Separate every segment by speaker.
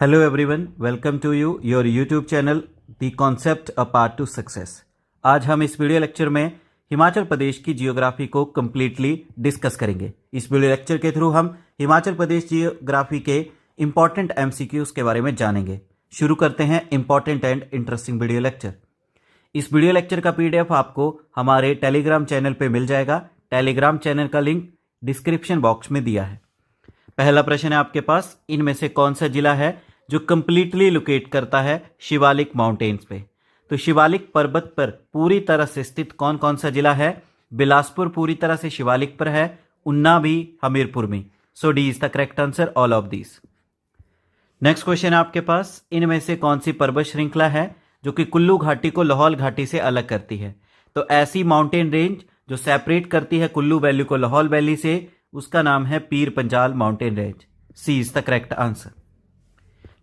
Speaker 1: Hello everyone, welcome to your YouTube channel The Concept A Path to Success। आज हम इस video lecture में हिमाचल प्रदेश की जियोग्राफी को कम्प्लीटली डिस्कस करेंगे। इस वीडियो लेक्चर के थ्रू हम हिमाचल प्रदेश जियोग्राफी के इम्पॉर्टेंट MCQs के बारे में जानेंगे। शुरू करते हैं important and interesting video lecture. इस वीडियो लेक्चर का PDF आपको हमारे टेलीग्राम चैनल पर मिल जाएगा। टेलीग्राम चैनल का लिंक डिस्क्रिप्शन बॉक्स में दिया है। पहला प्रश्न है आपके पास, इनमें से कौन सा जिला है जो कंप्लीटली लोकेट करता है शिवालिक माउंटेन्स पे? तो शिवालिक पर्वत पर पूरी तरह से स्थित कौन कौन सा जिला है? बिलासपुर पूरी तरह से शिवालिक पर है, उन्ना भी हमीरपुर में। So D is the correct answer, all of these. Next question है आपके पास, इनमें से कौन सी पर्वत श्रृंखला है जो कि कुल्लू घाटी को लाहौल घाटी से अलग करती है? तो ऐसी माउंटेन रेंज जो सेपरेट करती है कुल्लू वैली को लाहौल वैली से, उसका नाम है Pir Panjal mountain range. C is the correct answer.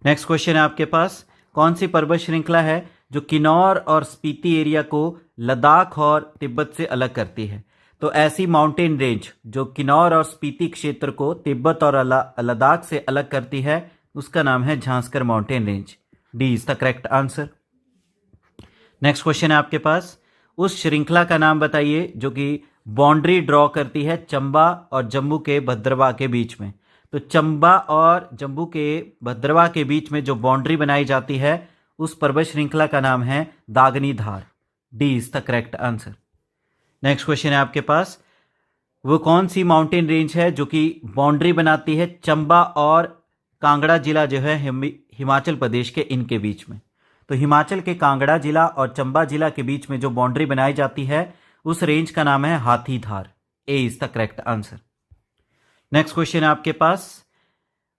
Speaker 1: Next question है आपके पास, कौन सी पर्वत श्रृंखला है जो किन्नौर और स्पीति एरिया को लद्दाख और तिब्बत से अलग करती है? तो ऐसी माउंटेन रेंज जो किन्नौर और स्पीति क्षेत्र को तिब्बत और लद्दाख से अलग करती है, उसका नाम है Zanskar mountain range. D is the correct answer. Next question है आपके पास, उस श्रृंखला का नाम बताइए जो कि बाउंड्री ड्रॉ करती है चंबा और जम्मू के भद्रवाह के बीच में। तो चंबा और जम्मू के भद्रवाह के बीच में जो बाउंड्री बनाई जाती है, उस पर्वत श्रृंखला का नाम है Dagni Dhar. D is the correct answer. Next question है आपके पास, वो कौन सी माउंटेन रेंज है जो कि बाउंड्री बनाती है चंबा और कांगड़ा जिला जो है हिमाचल प्रदेश के इनके बीच में? तो हिमाचल के कांगड़ा जिला और चंबा जिला के बीच में जो बाउंड्री बनाई जाती है, उस रेंज का नाम है Hathidhar. A is the correct answer. Next question है आपके पास,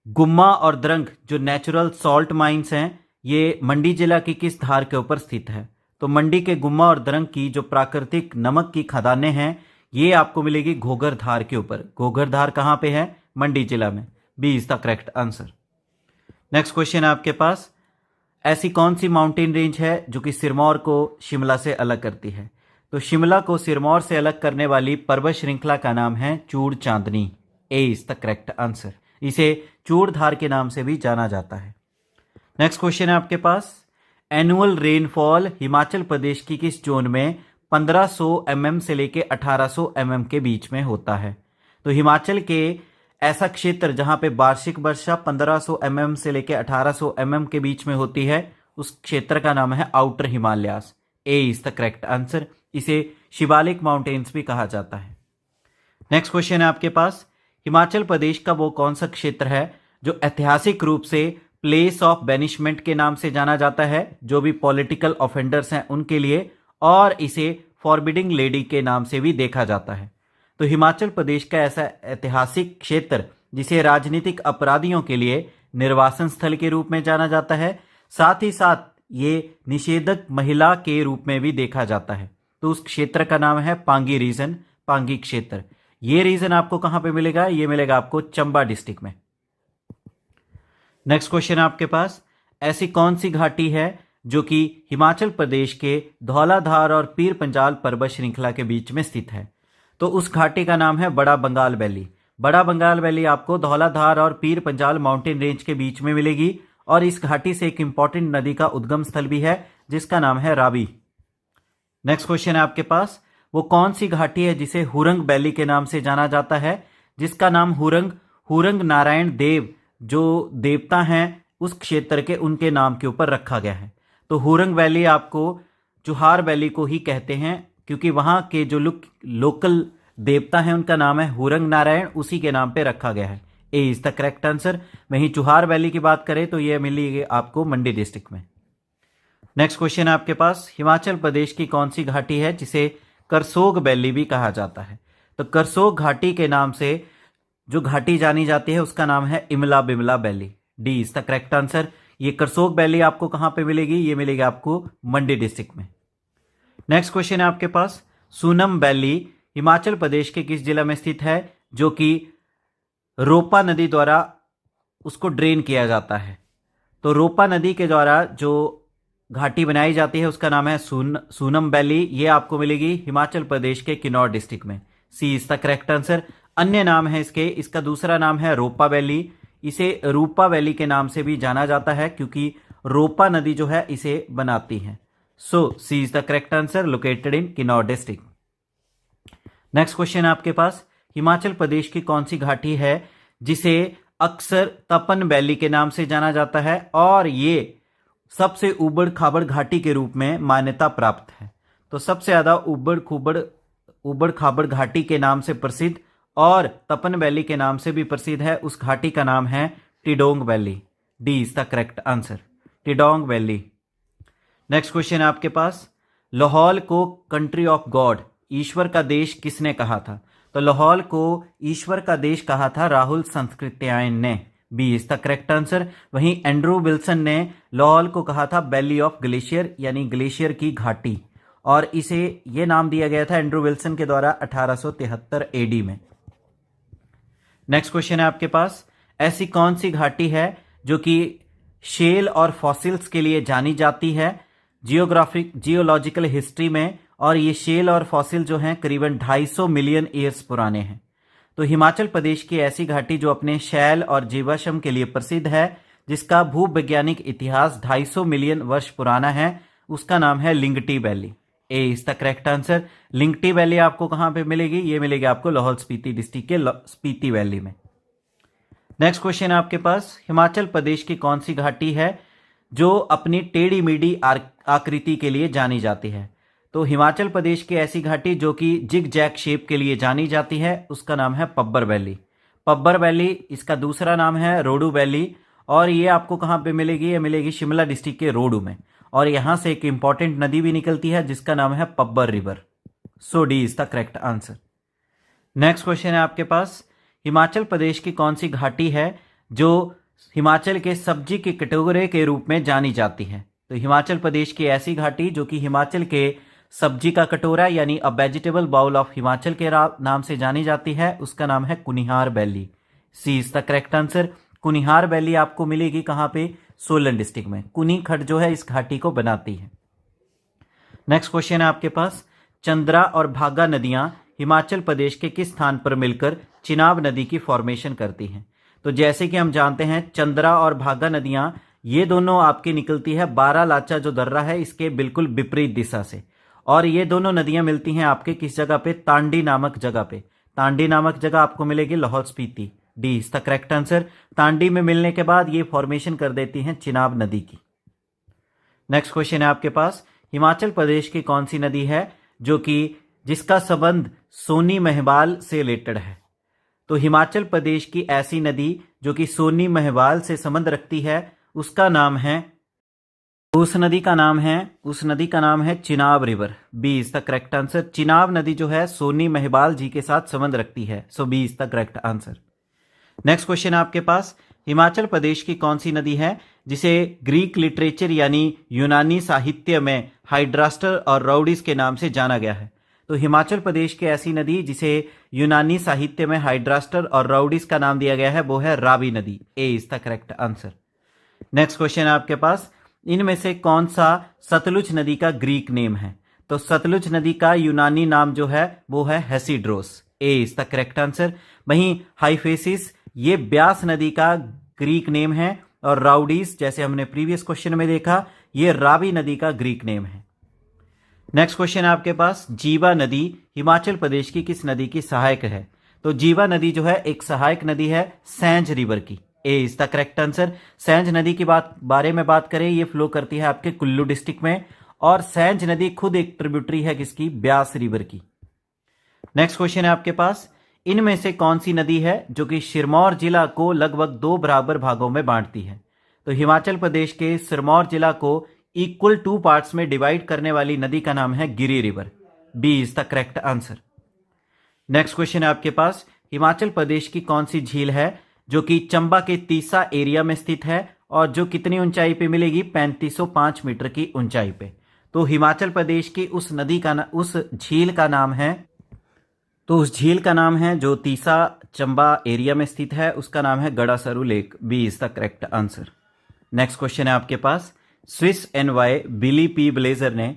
Speaker 1: गुम्मा और द्रंग जो नेचुरल सॉल्ट माइंस हैं, ये मंडी जिला की किस धार के ऊपर स्थित है? तो मंडी के गुम्मा और द्रंग की जो प्राकृतिक नमक की खदानें हैं, ये आपको मिलेगी घोघर धार के ऊपर। घोघर धार कहाँ पे है? मंडी जिला में। B is the correct answer. Next question है आपके पास, ऐसी कौन सी माउंटेन रेंज है जो कि सिरमौर को शिमला से अलग करती है? तो शिमला को सिरमौर से अलग करने वाली पर्वत श्रृंखला का नाम है चूड़ चांदनी। ए इज द करेक्ट आंसर। इसे चूड़धार के नाम से भी जाना जाता है। नेक्स्ट क्वेश्चन है आपके पास, एनुअल रेनफॉल हिमाचल प्रदेश की किस जोन में 1500 mm से लेके 1800 mm के बीच में होता है? तो हिमाचल के ऐसा क्षेत्र जहां पे वार्षिक वर्षा 1500 mm से लेके 1800 mm के बीच में होती है, उस क्षेत्र का नाम है outer Himalayas. A is the correct answer. इसे शिवालिक माउंटेन्स भी कहा जाता है। नेक्स्ट क्वेश्चन है आपके पास, हिमाचल प्रदेश का वो कौन सा क्षेत्र है जो ऐतिहासिक रूप से प्लेस ऑफ बेनिशमेंट के नाम से जाना जाता है, जो भी पॉलिटिकल ऑफेंडर्स हैं उनके लिए, और इसे फॉरबिडिंग लेडी के नाम से भी देखा जाता है? तो हिमाचल प्रदेश का ऐसा ऐतिहासिक क्षेत्र जिसे राजनीतिक अपराधियों के लिए निर्वासन स्थल के रूप में जाना जाता है, साथ ही साथ ये निषेधक महिला के रूप में भी देखा जाता है। तो उस क्षेत्र का नाम है पांगी रीजन, पांगी क्षेत्र। ये रीजन आपको कहां पे मिलेगा? ये मिलेगा आपको चंबा डिस्ट्रिक्ट में। नेक्स्ट क्वेश्चन आपके पास, ऐसी कौन सी घाटी है जो कि हिमाचल प्रदेश के धौलाधार और पीर पंजाल पर्वत श्रृंखला के बीच में स्थित है? तो उस घाटी का नाम है बड़ा बंगाल वैली। बड़ा बंगाल वैली आपको धौलाधार और पीर पंजाल माउंटेन रेंज के बीच में मिलेगी, और इस घाटी से एक इंपॉर्टेंट नदी का उद्गम स्थल भी है जिसका नाम है रावी। नेक्स्ट क्वेश्चन है आपके पास, वो कौन सी घाटी है जिसे हुरंग वैली के नाम से जाना जाता है, जिसका नाम हुरंग नारायण देव जो देवता हैं उस क्षेत्र के, उनके नाम के ऊपर रखा गया है? तो हुरंग वैली आपको चुहार वैली को ही कहते हैं, क्योंकि वहां के जो लोकल देवता हैं उनका नाम है हुरंग नारायण, उसी के नाम पे रखा गया है। A is the correct answer. वहीं चुहार वैली की बात करें तो यह मिलेगी आपको मंडी डिस्ट्रिक्ट में। नेक्स्ट क्वेश्चन है आपके पास, हिमाचल प्रदेश की कौन सी घाटी है जिसे करसोग वैली भी कहा जाता है? तो करसोग घाटी के नाम से जो घाटी जानी जाती है उसका नाम है Imla Bimla valley. D is the correct answer. ये करसोग वैली आपको कहां पे मिलेगी? ये मिलेगी आपको मंडी डिस्ट्रिक्ट में। नेक्स्ट क्वेश्चन है आपके पास, सूनम वैली हिमाचल प्रदेश के किस जिला में स्थित है जो कि रोपा नदी द्वारा उसको ड्रेन किया जाता है? तो रोपा नदी के द्वारा जो घाटी बनाई जाती है उसका नाम है सूनम वैली। ये आपको मिलेगी हिमाचल प्रदेश के किन्नौर डिस्ट्रिक्ट में। C is the correct answer. अन्य नाम है इसके, इसका दूसरा नाम है रोपा वैली, इसे रूपा वैली के नाम से भी जाना जाता है क्योंकि रोपा नदी जो है इसे बनाती है। So C is the correct answer, located in Kinnaur district. Next question आपके पास, हिमाचल प्रदेश की कौन सी घाटी है जिसे अक्सर तपन वैली के नाम से जाना जाता है और ये सबसे उबड़ खाबड़ घाटी के रूप में मान्यता प्राप्त है। तो सबसे ज्यादा उबड़ खाबड़ घाटी के नाम से प्रसिद्ध और तपन वैली के नाम से भी प्रसिद्ध है, उस घाटी का नाम है Tidong valley. D is the correct answer, Tidong valley. Next question आपके पास, लाहौल को कंट्री ऑफ गॉड, ईश्वर का देश किसने कहा था? तो लाहौल को ईश्वर का देश कहा था राहुल संस्कृत्यायन ने। B is the correct answer. वहीं एंड्रू विल्सन ने लाहौल को कहा था वैली ऑफ ग्लेशियर, यानी ग्लेशियर की घाटी, और इसे यह नाम दिया गया था एंड्रू विल्सन के द्वारा 1873 एडी में। नेक्स्ट क्वेश्चन है आपके पास, ऐसी कौन सी घाटी है जो कि शेल और फॉसिल्स के लिए जानी जाती है जियोलॉजिकल हिस्ट्री में, और ये शेल और फॉसिल जो हैं करीबन 250 मिलियन ईयर्स पुराने हैं। तो हिमाचल प्रदेश की ऐसी घाटी जो अपने शैल और जीवाश्म के लिए प्रसिद्ध है, जिसका भूवैज्ञानिक इतिहास 250 मिलियन वर्ष पुराना है, उसका नाम है Lingti valley. A is the correct answer. Lingti valley आपको कहां पे मिलेगी? ये मिलेगी आपको लाहौल स्पीति डिस्ट्रिक्ट के स्पीति वैली में। नेक्स्ट क्वेश्चन है आपके पास, हिमाचल प्रदेश की कौन सी घाटी है जो अपनी टेढ़ी मेढ़ी आकृति के लिए जानी जाती है? तो हिमाचल प्रदेश की ऐसी घाटी जो कि जिग जैग शेप के लिए जानी जाती है, उसका नाम है पब्बर वैली। पब्बर वैली, इसका दूसरा नाम है रोडू वैली, और ये आपको कहां पे मिलेगी? ये मिलेगी शिमला डिस्ट्रिक्ट के रोडू में, और यहां से एक इंपॉर्टेंट नदी भी निकलती है जिसका नाम है Pabbar river. So D is the correct answer. Next question है आपके पास, हिमाचल प्रदेश की कौन सी घाटी है जो हिमाचल के सब्जी के कटोरे के रूप में जानी जाती है? तो हिमाचल प्रदेश की ऐसी घाटी जो कि हिमाचल के सब्जी का कटोरा यानी a vegetable bowl of Himachal के नाम से जानी जाती है, उसका नाम है Kunihar valley. C is the correct answer. Kunihar valley आपको मिलेगी कहां पे? सोलन डिस्ट्रिक्ट में। कुनी खड्ड जो है इस घाटी को बनाती है। नेक्स्ट क्वेश्चन है आपके पास, चंद्रा और भागा नदियां हिमाचल प्रदेश के किस स्थान पर मिलकर चिनाब नदी की फॉर्मेशन करती हैं? तो जैसे कि हम जानते हैं चंद्रा और भागा नदियां ये दोनों आपकी निकलती है बारालाचा जो दर्रा है इसके बिल्कुल विपरीत दिशा से, और ये दोनों नदियां मिलती हैं आपके किस जगह पे? तांडी नामक जगह पे। तांडी नामक जगह आपको मिलेगी Lahaul Spiti. D is the correct answer. Tandi में मिलने के बाद ये फॉर्मेशन कर देती हैं चिनाब नदी की। नेक्स्ट क्वेश्चन है आपके पास, हिमाचल प्रदेश की कौन सी नदी है जो कि जिसका संबंध सोनी महबाल से रिलेटेड है? तो हिमाचल प्रदेश की ऐसी नदी जो कि सोनी महबाल से संबंध रखती है, उसका नाम है, उस नदी का नाम है Chenab river. B is the correct answer. Chenab नदी जो है सोनी महबाल जी के साथ संबंध रखती है। So B is the correct answer. Next question आपके पास, हिमाचल प्रदेश की कौन सी नदी है जिसे ग्रीक लिटरेचर यानी यूनानी साहित्य में हाइड्रास्टर और राउडीज के नाम से जाना गया है? तो हिमाचल प्रदेश की ऐसी नदी जिसे यूनानी साहित्य में हाइड्रास्टर और राउडीज का नाम दिया गया है वो है रावी नदी। A is the correct answer. Next question है आपके पास, इनमें से कौन सा सतलुज नदी का ग्रीक नेम है? तो सतलुज नदी का यूनानी नाम जो है वो है हेसिड्रोस। ए इज द करेक्ट आंसर। वहीं हाइफेसिस ये ब्यास नदी का ग्रीक नेम है, और राउडीज जैसे हमने प्रीवियस क्वेश्चन में देखा ये रावी नदी का ग्रीक नेम है। नेक्स्ट क्वेश्चन है आपके पास, जीवा नदी हिमाचल प्रदेश की किस नदी की सहायक है? तो जीवा नदी जो है एक सहायक नदी है सैंज रिवर की। A is the correct answer. Sainj नदी की बारे में बात करें, ये फ्लो करती है आपके कुल्लू डिस्ट्रिक्ट में, और सैंज नदी खुद एक ट्रिब्यूटरी है किसकी? ब्यास रिवर की। नेक्स्ट क्वेश्चन है आपके पास, इनमें से कौन सी नदी है जो कि सिरमौर जिला को लगभग 2 बराबर भागों में बांटती है? तो हिमाचल प्रदेश के सिरमौर जिला को इक्वल 2 पार्ट्स में डिवाइड करने वाली नदी का नाम है Giri river. B is the correct answer. Next question है आपके पास, हिमाचल प्रदेश की कौन सी झील है जो कि चंबा के तीसा एरिया में स्थित है और जो कितनी ऊंचाई पे मिलेगी? 3505 मीटर की ऊंचाई पे। तो हिमाचल प्रदेश की उस झील का नाम है, तो उस झील का नाम है जो तीसा चंबा एरिया में स्थित है, उसका नाम है Gadasaru lake. B is the correct answer. Next question है आपके पास, Swiss envoy Billy P Blazer ने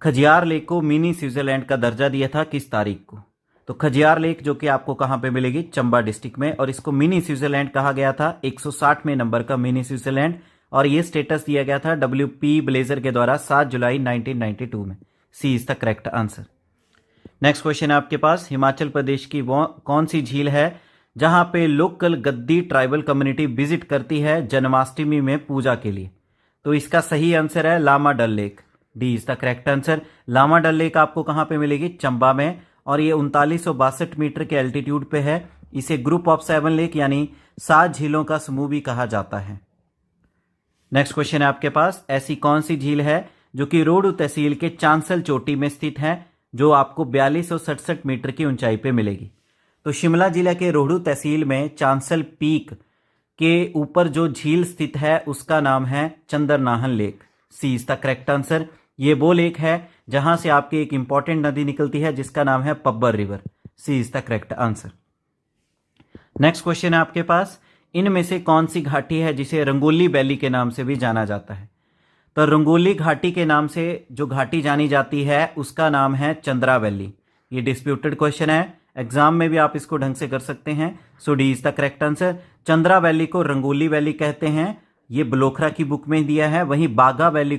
Speaker 1: खजियार लेक को मिनी स्विट्जरलैंड का दर्जा दिया था किस तारीख को? तो खजियार लेक जो कि आपको कहाँ पे मिलेगी, चंबा डिस्ट्रिक्ट में, और इसको मिनी स्विट्जरलैंड कहा गया था, 160वें नंबर का मिनी स्विट्जरलैंड, और ये स्टेटस दिया गया था WP ब्लेजर के द्वारा 7 जुलाई 1992 में। C is the correct answer. Next question है आपके पास, हिमाचल प्रदेश की वो कौन सी झील है जहां पे लोकल गद्दी ट्राइबल कम्युनिटी विजिट करती है जन्माष्टमी में पूजा के लिए? तो इसका सही आंसर है Lama Dal lake. D is the correct answer. Lama Dal lake आपको कहां पे मिलेगी, चंबा में, और ये 3962 मीटर के एल्टीट्यूड पे है। इसे ग्रुप ऑफ 7 लेक यानी 7 झीलों का समूह भी कहा जाता है। नेक्स्ट क्वेश्चन है आपके पास, ऐसी कौन सी झील है जो कि रोहडू तहसील के चांसल चोटी में स्थित है, जो आपको 4267 मीटर की ऊंचाई पे मिलेगी? तो शिमला जिला के रोहडू तहसील में चांसल पीक के ऊपर जो झील स्थित है उसका नाम है Chandranahan lake. C is the correct answer. ये वो लेक है जहां से आपकी एक इंपॉर्टेंट नदी निकलती है जिसका नाम है Pabbar river. C is the correct answer. Next question है आपके पास, इनमें से कौन सी घाटी है जिसे रंगोली वैली के नाम से भी जाना जाता है? तो रंगोली घाटी के नाम से जो घाटी जानी जाती है उसका नाम है चंद्रा वैली। ये डिस्प्यूटेड क्वेश्चन है, एग्जाम में भी आप इसको ढंग से कर सकते हैं। So D is the correct answer. Chandra valley को रंगोली वैली कहते हैं, ये ब्लोखरा की बुक में दिया है। वहीं भागा वैली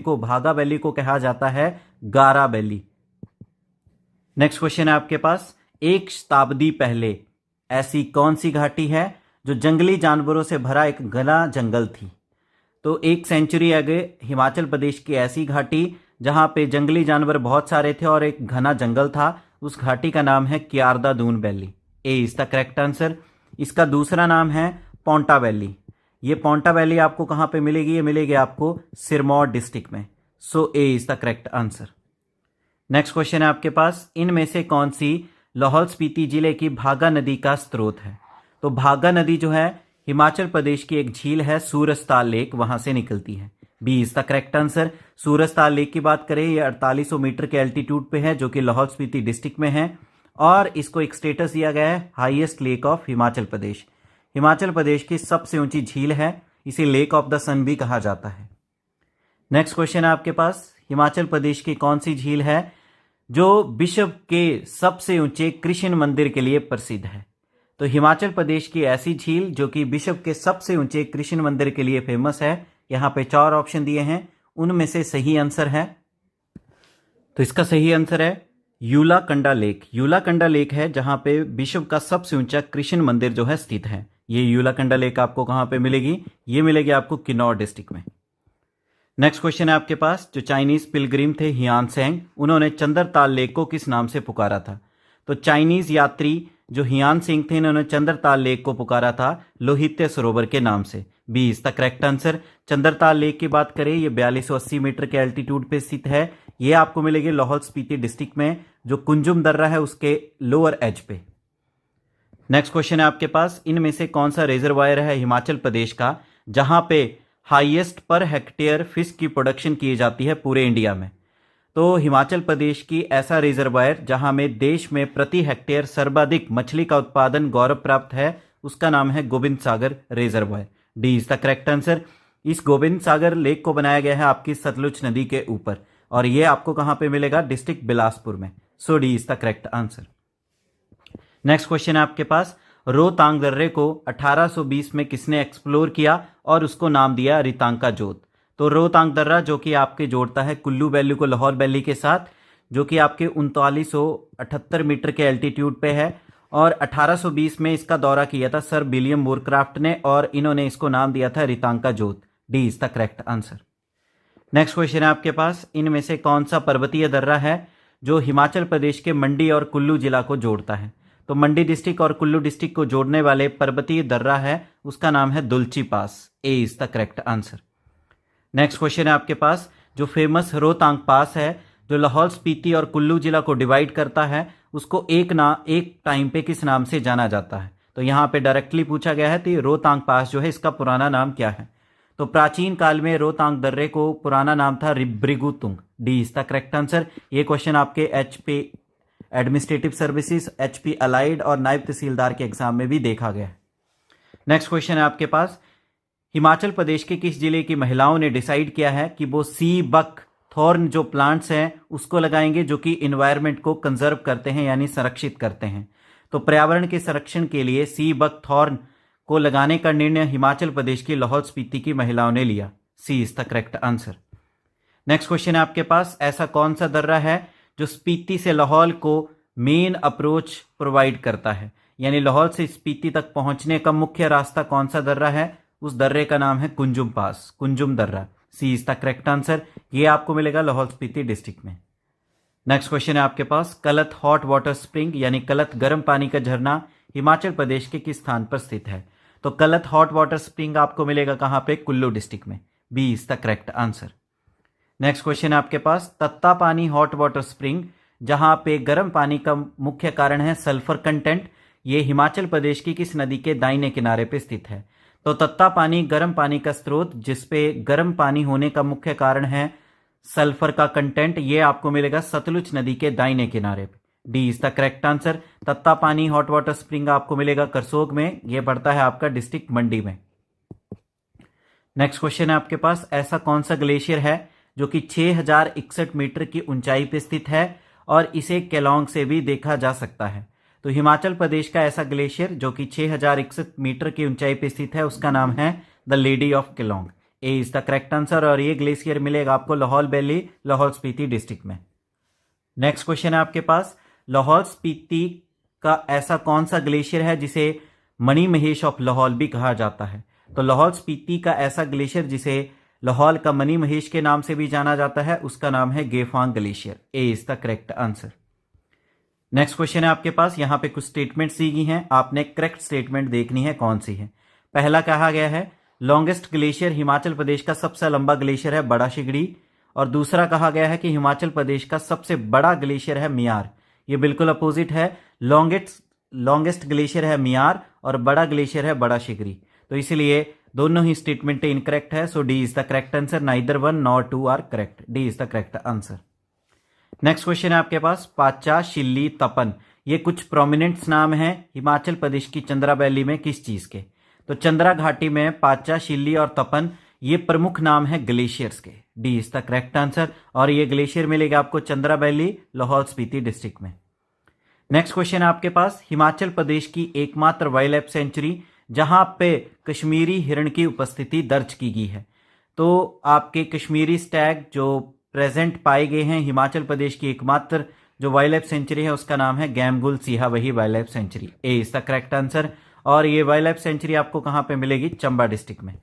Speaker 1: को कहा जाता है गारा वैली। नेक्स्ट क्वेश्चन है आपके पास, एक शताब्दी पहले ऐसी कौन सी घाटी है जो जंगली जानवरों से भरा एक घना जंगल थी? तो 1 सेंचुरी आगे हिमाचल प्रदेश की ऐसी घाटी जहां पे जंगली जानवर बहुत सारे थे और एक घना जंगल था, उस घाटी का नाम है Kyarda Dun valley. A is the correct answer. इसका दूसरा नाम है पोंटा वैली। ये पोंटा वैली आपको कहां पे मिलेगी? ये मिलेगी आपको सिरमौर डिस्ट्रिक्ट में। So A is the correct answer. Next question है आपके पास, इनमें से कौन सी लाहौल स्पीति जिले की भागा नदी का स्रोत है? तो भागा नदी जो है हिमाचल प्रदेश की एक झील है, सूरजताल लेक, वहां से निकलती है। B is the correct answer. Surajtal lake की बात करें, ये 4800 मीटर के एल्टीट्यूड पे है जो कि लाहौल स्पीति डिस्ट्रिक्ट में है, और इसको एक स्टेटस दिया गया है हाईएस्ट लेक ऑफ हिमाचल प्रदेश। हिमाचल प्रदेश की सबसे ऊंची झील है, इसे लेक ऑफ द सन भी कहा जाता है। नेक्स्ट क्वेश्चन है आपके पास, हिमाचल प्रदेश की कौन सी झील है जो विश्व के सबसे ऊंचे कृष्ण मंदिर के लिए प्रसिद्ध है? तो हिमाचल प्रदेश की ऐसी झील जो कि विश्व के सबसे ऊंचे कृष्ण मंदिर के लिए फेमस है, यहां पे 4 ऑप्शन दिए हैं, उनमें से सही आंसर है, तो इसका सही आंसर है यूलाकंडा लेक। यूलाकंडा लेक है जहां पे विश्व का सबसे ऊंचा कृष्ण मंदिर जो है स्थित है। ये यूलाकंडा लेक आपको कहां पे मिलेगी? ये मिलेगी आपको किन्नौर डिस्ट्रिक्ट में। नेक्स्ट क्वेश्चन है आपके पास, जो चाइनीज पिलग्रिम थे हियान सेंग, उन्होंने चंद्रताल लेक को किस नाम से पुकारा था? तो चाइनीज यात्री जो हियान सिंह थे, इन्होंने चंद्रताल लेक को पुकारा था लोहित्य सरोवर के नाम से। B is the correct answer. Chandratal lake की बात करें, ये 4280 मीटर के एल्टीट्यूड पे स्थित है। ये आपको मिलेगी लाहौल स्पीति डिस्ट्रिक्ट में, जो कुंजुम दर्रा है उसके लोअर एज पे। नेक्स्ट क्वेश्चन है आपके पास, इनमें से कौन सा रिजर्वायर है हिमाचल प्रदेश का जहां पे हाईएस्ट पर हेक्टेयर फिश की प्रोडक्शन की जाती है पूरे इंडिया में? तो हिमाचल प्रदेश की ऐसा रिजर्वायर जहां में देश में प्रति हेक्टेयर सर्वाधिक मछली का उत्पादन गौरव प्राप्त है, उसका नाम है Gobind Sagar reservoir. D is the correct answer. इस गोविंद सागर लेक को बनाया गया है आपकी सतलुज नदी के ऊपर, और ये आपको कहां पे मिलेगा? डिस्ट्रिक्ट बिलासपुर में। So D is the correct answer. Next question है आपके पास, रोहतांग दर्रे को 1820 में किसने एक्सप्लोर किया और उसको नाम दिया रितांका जोत? तो रोहतांग दर्रा जो कि आपके जोड़ता है कुल्लू वैली को लाहौर वैली के साथ, जो कि आपके 3978 मीटर के एल्टीट्यूड पे है, और 1820 में इसका दौरा किया था सर विलियम मोरक्राफ्ट ने, और इन्होंने इसको नाम दिया था रितांका जोत। D is the correct answer. Next question है आपके पास, इनमें से कौन सा पर्वतीय दर्रा है जो हिमाचल प्रदेश के मंडी और कुल्लू जिला को जोड़ता है? तो मंडी डिस्ट्रिक्ट और कुल्लू डिस्ट्रिक्ट को जोड़ने वाले पर्वतीय दर्रा है, उसका नाम है Dulchi pass. A is the correct answer. Next question है आपके पास, जो फेमस रोहतांग पास है जो लाहौल स्पीति और कुल्लू जिला को डिवाइड करता है, उसको एक टाइम पे किस नाम से जाना जाता है? तो यहाँ पे डायरेक्टली पूछा गया है कि रोहतांग पास जो है इसका पुराना नाम क्या है? तो प्राचीन काल में रोहतांग दर्रे को पुराना नाम था Ribrigutung. D is the correct answer. ये क्वेश्चन आपके HP administrative services, HP allied और नायब तहसीलदार के एग्जाम में भी देखा गया है। नेक्स्ट क्वेश्चन है आपके पास, हिमाचल प्रदेश के किस जिले की महिलाओं ने डिसाइड किया है कि वो सी बक थॉर्न जो प्लांट्स हैं उसको लगाएंगे जो कि इन्वायरमेंट को कंजर्व करते हैं यानी संरक्षित करते हैं? तो पर्यावरण के संरक्षण के लिए सी बकथॉर्न को लगाने का निर्णय हिमाचल प्रदेश की लाहौल स्पीति की महिलाओं ने लिया। C is the correct answer. Next question है आपके पास, ऐसा कौन सा दर्रा है जो स्पीति से लाहौल को मेन अप्रोच प्रोवाइड करता है, यानी लाहौल से स्पीति तक पहुंचने का मुख्य रास्ता कौन सा दर्रा है? उस दर्रे का नाम है कुंजुम पास, कुंजुम दर्रा। सी इज द करेक्ट आंसर। ये आपको मिलेगा लाहौल स्पीति डिस्ट्रिक्ट में। नेक्स्ट क्वेश्चन है आपके पास, कलत हॉट वाटर स्प्रिंग यानी कलत गर्म पानी का झरना हिमाचल प्रदेश के किस स्थान पर स्थित है? तो कलत हॉट वाटर स्प्रिंग आपको मिलेगा कहां पे? कुल्लू डिस्ट्रिक्ट में। B is the correct answer. Next question है आपके पास, तत्ता पानी हॉट वाटर स्प्रिंग जहां पे गर्म पानी का मुख्य कारण है सल्फर कंटेंट, ये हिमाचल प्रदेश की किस नदी के दाहिने किनारे पे स्थित है? तो तत्ता पानी गर्म पानी का स्रोत जिसपे गर्म पानी होने का मुख्य कारण है सल्फर का कंटेंट, ये आपको मिलेगा सतलुज नदी के दाहिने किनारे पे। D is the correct answer. Tatta Pani hot water spring आपको मिलेगा करसोग में, यह पड़ता है आपका डिस्ट्रिक्ट मंडी में। नेक्स्ट क्वेश्चन है आपके पास, ऐसा कौन सा ग्लेशियर है जो कि 6061 मीटर की ऊंचाई पे स्थित है और इसे केलोंग से भी देखा जा सकता है? तो हिमाचल प्रदेश का ऐसा ग्लेशियर जो कि 6061 मीटर की ऊंचाई पे स्थित है उसका नाम है the lady of Kelong. A is the correct answer और ये ग्लेशियर मिलेगा आपको लाहौल वैली, लाहौल स्पीति डिस्ट्रिक्ट में। नेक्स्ट क्वेश्चन है आपके पास, लाहौल स्पीति का ऐसा कौन सा ग्लेशियर है जिसे मणि महेश ऑफ लाहौल भी कहा जाता है? तो लाहौल स्पीति का ऐसा ग्लेशियर जिसे लाहौल का मणि महेश के नाम से भी जाना जाता है उसका नाम है Gephang glacier. A is the correct answer. Next question है आपके पास, यहां पे कुछ स्टेटमेंट्स दी गई हैं, आपने करेक्ट स्टेटमेंट देखनी है कौन सी है। पहला कहा गया है लॉन्गेस्ट ग्लेशियर हिमाचल प्रदेश का सबसे लंबा ग्लेशियर है बड़ा शिगड़ी, और दूसरा कहा गया है कि हिमाचल प्रदेश का सबसे बड़ा ग्लेशियर है मियार। ये बिल्कुल अपोजिट है, लॉन्गेस्ट ग्लेशियर है मियार और बड़ा ग्लेशियर है बड़ा शिगड़ी। तो इसलिए दोनों ही स्टेटमेंट इनकरेक्ट है। So D is the correct answer, neither one nor two are correct. D is the correct answer. Next question है आपके पास, पाचा, शिल्ली, तपन, ये कुछ प्रोमिनेंट्स नाम हैं हिमाचल प्रदेश की चंद्रा वैली में किस चीज के? तो चंद्रा घाटी में पाचा, शिल्ली और तपन ये प्रमुख नाम है ग्लेशियर्स के। D is the correct answer और ये ग्लेशियर मिलेगा आपको चंद्रा वैली, लाहौल स्पीति डिस्ट्रिक्ट में। नेक्स्ट क्वेश्चन है आपके पास, हिमाचल प्रदेश की एकमात्र वाइल्ड लाइफ सेंचुरी जहां पे कश्मीरी हिरण की उपस्थिति दर्ज की गई है। तो आपके कश्मीरी स्टैग जो प्रेजेंट पाए गए हैं हिमाचल प्रदेश की एकमात्र जो वाइल्ड लाइफ सेंचुरी है उसका नाम है गैमगुल सिहा वही wild life sanctuary. A is the correct answer और ये वाइल्ड लाइफ सेंचुरी आपको कहां पे मिलेगी? चंबा डिस्ट्रिक्ट में।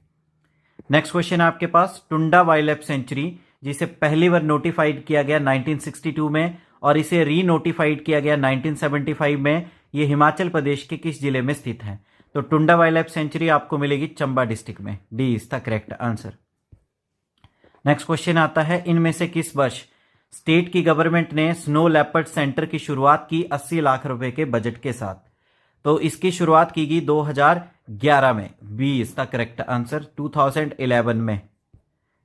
Speaker 1: नेक्स्ट क्वेश्चन है आपके पास, टुंडा वाइल्ड लाइफ सेंचुरी जिसे पहली बार नोटिफाइड किया गया 1962 में और इसे री नोटिफाइड किया गया 1975 में, ये हिमाचल प्रदेश के किस जिले में स्थित है? तो टुंडा वाइल्ड लाइफ सेंचुरी आपको मिलेगी चंबा डिस्ट्रिक्ट में। D is the correct answer. Next question आता है, इनमें से किस वर्ष स्टेट की गवर्नमेंट ने स्नो लेपर्ड सेंटर की शुरुआत की 80 लाख रुपए के बजट के साथ? तो इसकी शुरुआत की गई 2011 में। B is the correct answer, 2011 में।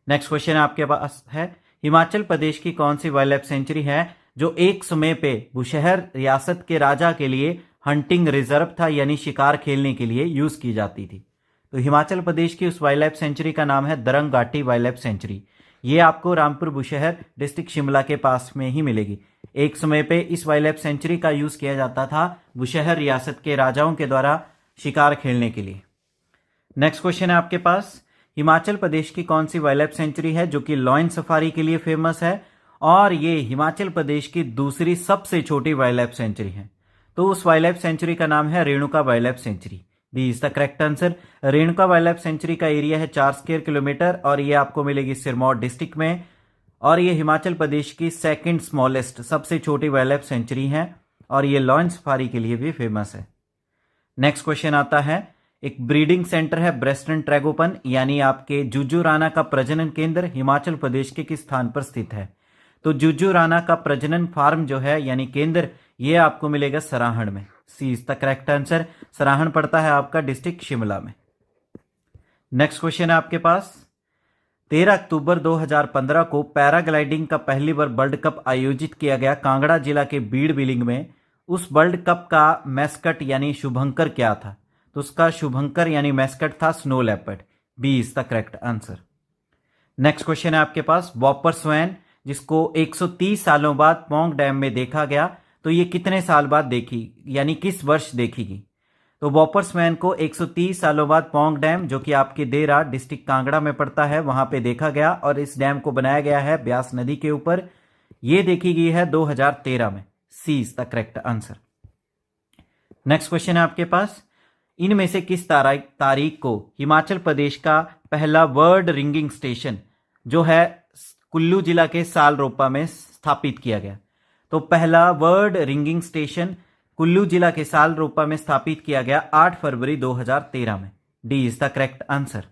Speaker 1: नेक्स्ट क्वेश्चन आपके पास है, हिमाचल प्रदेश की कौन सी वाइल्ड लाइफ सेंचुरी है जो एक समय पे बुशहर रियासत के राजा के लिए हंटिंग रिजर्व था, यानी शिकार खेलने के लिए यूज की जाती थी? तो हिमाचल प्रदेश की उस वाइल्ड लाइफ सेंचुरी का नाम है दरंग घाटी वाइल्ड लाइफ सेंचुरी। ये आपको रामपुर बुशहर डिस्ट्रिक्ट शिमला के पास में ही मिलेगी। एक समय पे इस वाइल्ड लाइफ सेंचुरी का यूज किया जाता था बुशहर रियासत के राजाओं के द्वारा शिकार खेलने के लिए। नेक्स्ट क्वेश्चन है आपके पास, हिमाचल प्रदेश की कौन सी वाइल्ड लाइफ सेंचुरी है जो कि लॉयन सफारी के लिए फेमस है और ये हिमाचल प्रदेश की दूसरी सबसे छोटी वाइल्ड लाइफ सेंचुरी है? तो उस वाइल्ड लाइफ सेंचुरी का नाम है Renuka wild life sanctuary. The is the correct answer. Renuka wild life sanctuary का एरिया है 4 स्क्वायर किलोमीटर और ये आपको मिलेगी सिरमौर डिस्ट्रिक्ट में और ये हिमाचल प्रदेश की सेकंड स्मॉलेस्ट सबसे छोटी वाइल्ड लाइफ सेंचुरी है और ये लॉयन सफारी के लिए भी फेमस है। नेक्स्ट क्वेश्चन आता है, एक ब्रीडिंग सेंटर है ब्रेस्टन ट्रैगोपन यानी आपके जुजू राणा का प्रजनन केंद्र हिमाचल प्रदेश के किस स्थान पर स्थित है? तो जुजू राणा का प्रजनन फार्म जो है यानी केंद्र ये आपको मिलेगा सराहण में। C is the correct answer, सराहण पड़ता है आपका डिस्ट्रिक्ट शिमला में। नेक्स्ट क्वेश्चन है आपके पास, 13 अक्टूबर 2015 को पैराग्लाइडिंग का पहली बार वर्ल्ड कप आयोजित किया गया कांगड़ा जिला के बीड़ बिलिंग में। उस वर्ल्ड कप का मैस्कट यानी शुभंकर क्या था? तो उसका शुभंकर यानी मैस्कट था snow leopard. B is the correct answer. Next question है आपके पास, वॉपर स्वैन जिसको 130 सालों बाद पोंग डैम में देखा गया तो ये कितने साल बाद देखी, यानी किस वर्ष देखी? तो बॉपर्समैन को 130 सालों बाद पोंग डैम, जो कि आपके देरा डिस्ट्रिक्ट कांगड़ा में पड़ता है, वहां पे देखा गया और इस डैम को बनाया गया है ब्यास नदी के ऊपर। ये देखी गई है 2013 में। C is the correct answer. Next question है आपके पास, इनमें से किस तारीख को हिमाचल प्रदेश का पहला वर्ड रिंगिंग स्टेशन जो है कुल्लू जिला के सालरोपा में स्थापित किया गया? तो पहला वर्ड रिंगिंग स्टेशन कुल्लू जिला के सालरोपा में स्थापित किया गया 8 फरवरी 2013 में। D is the correct answer.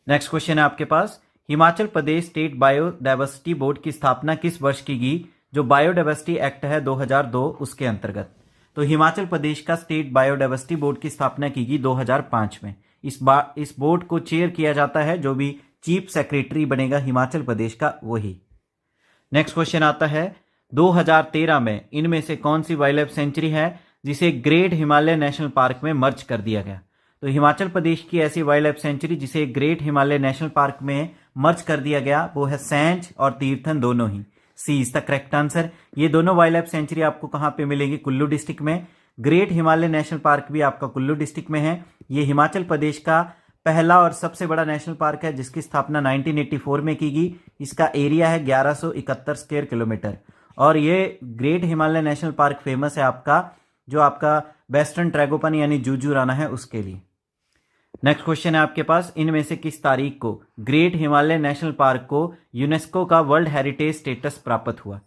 Speaker 1: Next question है आपके पास, हिमाचल प्रदेश स्टेट बायोडायवर्सिटी बोर्ड की स्थापना किस वर्ष की गई, जो बायोडायवर्सिटी एक्ट है 2002 उसके अंतर्गत? तो हिमाचल प्रदेश का स्टेट बायोडायवर्सिटी बोर्ड की स्थापना की गई 2005 में। इस बोर्ड को चेयर किया जाता है, जो भी चीफ सेक्रेटरी बनेगा हिमाचल प्रदेश का वही। नेक्स्ट क्वेश्चन आता है, 2013 में इनमें से कौन सी वाइल्ड लाइफ सेंचुरी है जिसे ग्रेट हिमालय नेशनल पार्क में मर्ज कर दिया गया? तो हिमाचल प्रदेश की ऐसी वाइल्ड लाइफ सेंचुरी जिसे ग्रेट हिमालय नेशनल पार्क में मर्ज कर दिया गया वो है सैंज और तीर्थन दोनों ही। सी इज द करेक्ट आंसर। ये दोनों वाइल्ड लाइफ सेंचुरी आपको कहां पे मिलेगी? कुल्लू डिस्ट्रिक्ट में। ग्रेट हिमालय नेशनल पार्क भी आपका कुल्लू डिस्ट्रिक्ट में है। ये हिमाचल प्रदेश का पहला और सबसे बड़ा नेशनल पार्क है जिसकी स्थापना 1984 में की गई। इसका एरिया है 1171 स्क्वायर किलोमीटर और ये great Himalaya national park famous है जो आपका वेस्टर्न ट्रैगोपन यानी जूजूराना है उसके लिए। नेक्स्ट क्वेश्चन है आपके पास, इनमें से किस तारीख को ग्रेट हिमालय नेशनल पार्क को यूनेस्को का वर्ल्ड हेरिटेज स्टेटस प्राप्त हुआ?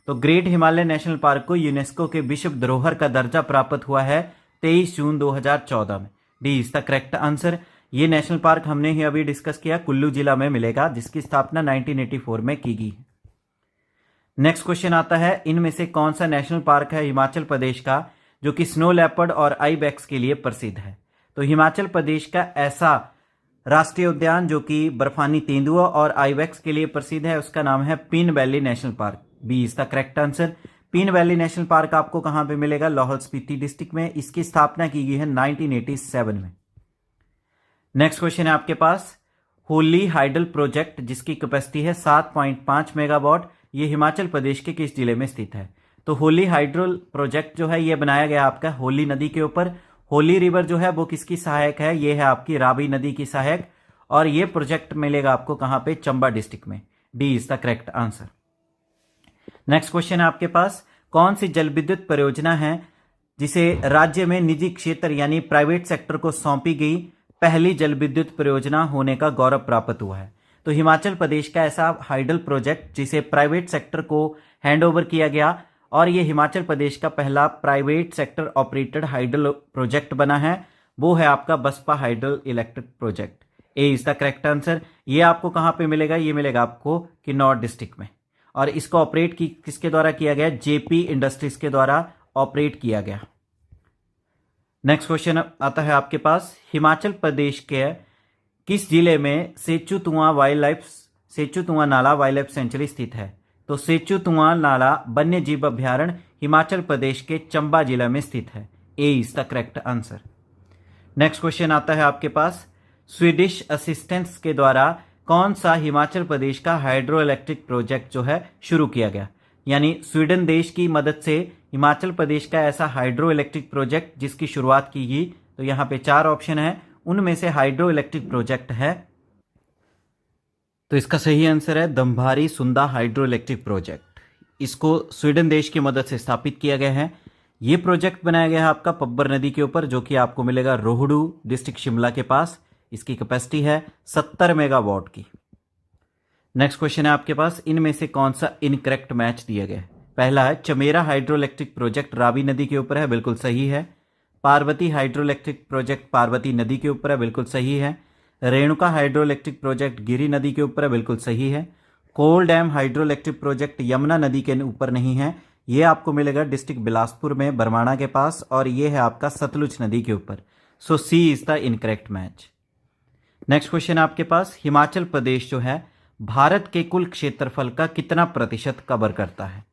Speaker 1: तो ग्रेट हिमालय नेशनल पार्क को यूनेस्को के विश्व धरोहर का दर्जा प्राप्त हुआ है 23 जून 2014 में। D is the correct answer. ये नेशनल पार्क हमने ही अभी डिस्कस किया, कुल्लू जिला में मिलेगा, जिसकी स्थापना 1984 में की गई। नेक्स्ट क्वेश्चन आता है, इनमें से कौन सा नेशनल पार्क है हिमाचल प्रदेश का जो कि स्नो लेपर्ड और आईबेक्स के लिए प्रसिद्ध है? तो हिमाचल प्रदेश का ऐसा राष्ट्रीय उद्यान जो कि बर्फानी तेंदुआ और आईबेक्स के लिए प्रसिद्ध है उसका नाम है Pin valley national park. B is the correct answer. Pin valley national park आपको कहां पे मिलेगा? लाहौल स्पीति डिस्ट्रिक्ट में। इसकी स्थापना की गई है 1987 में। नेक्स्ट क्वेश्चन है आपके पास, होली हाइडल प्रोजेक्ट जिसकी कैपेसिटी है 7.5 मेगावाट, ये हिमाचल प्रदेश के किस जिले में स्थित है? तो होली हाइड्रोल प्रोजेक्ट जो है ये बनाया गया आपका होली नदी के ऊपर। होली रिवर जो है वो किसकी सहायक है? ये है आपकी रावी नदी की सहायक और ये प्रोजेक्ट मिलेगा आपको कहां पे? चंबा डिस्ट्रिक्ट में। D is the correct answer. Next question है आपके पास, कौन सी जल विद्युत परियोजना है जिसे राज्य में निजी क्षेत्र यानी प्राइवेट सेक्टर को सौंपी गई पहली जल विद्युत परियोजना होने का गौरव प्राप्त हुआ है? तो हिमाचल प्रदेश का ऐसा हाइडल प्रोजेक्ट जिसे प्राइवेट सेक्टर को हैंडओवर किया गया और ये हिमाचल प्रदेश का पहला private sector operated hydel project बना है, वो है आपका Baspa hydel electric project. A is the correct answer. ये आपको कहां पे मिलेगा? ये मिलेगा आपको किन्नौर डिस्ट्रिक्ट में और इसको ऑपरेट किसके द्वारा किया गया? जेपी इंडस्ट्रीज के द्वारा ऑपरेट किया गया। नेक्स्ट क्वेश्चन आता है आपके पास, हिमाचल प्रदेश के किस जिले में सेचुतुआ नाला वाइल्ड लाइफ सेंचुरी स्थित है? तो सेचुतुआ नाला वन्य जीव अभ्यारण्य हिमाचल प्रदेश के चंबा जिला में स्थित है। A is the correct answer. Next question आता है आपके पास, स्वीडिश असिस्टेंस के द्वारा कौन सा हिमाचल प्रदेश का हाइड्रो इलेक्ट्रिक प्रोजेक्ट जो है शुरू किया गया? यानी स्वीडन देश की मदद से हिमाचल प्रदेश का ऐसा हाइड्रो इलेक्ट्रिक प्रोजेक्ट जिसकी शुरुआत की गई। तो यहां पे 4 ऑप्शन है, उनमें से हाइड्रो इलेक्ट्रिक प्रोजेक्ट है, तो इसका सही आंसर है दंभारी सुंदा हाइड्रो इलेक्ट्रिक प्रोजेक्ट। इसको स्वीडन देश की मदद से स्थापित किया गया है। ये प्रोजेक्ट बनाया गया है आपका पब्बर नदी के ऊपर जो कि आपको मिलेगा रोहडू डिस्ट्रिक्ट शिमला के पास। इसकी कैपेसिटी है 70 मेगावाट की। नेक्स्ट क्वेश्चन है आपके पास, इनमें से कौन सा इनकरेक्ट मैच दिया गया है? पहला है Chamera hydro electric project Ravi नदी के ऊपर है, बिल्कुल सही है। Parvati hydro electric project Parvati नदी के ऊपर है, बिल्कुल सही है। Renuka hydro electric project Giri नदी के ऊपर है, बिल्कुल सही है। Kol dam hydro electric project Yamuna नदी के ऊपर नहीं है, ये आपको मिलेगा डिस्ट्रिक्ट बिलासपुर में बरमाणा के पास, और ये है आपका सतलुज नदी के ऊपर। So C is the incorrect match. Next question आपके पास, हिमाचल प्रदेश जो है भारत के कुल क्षेत्रफल का कितना प्रतिशत कवर करता है?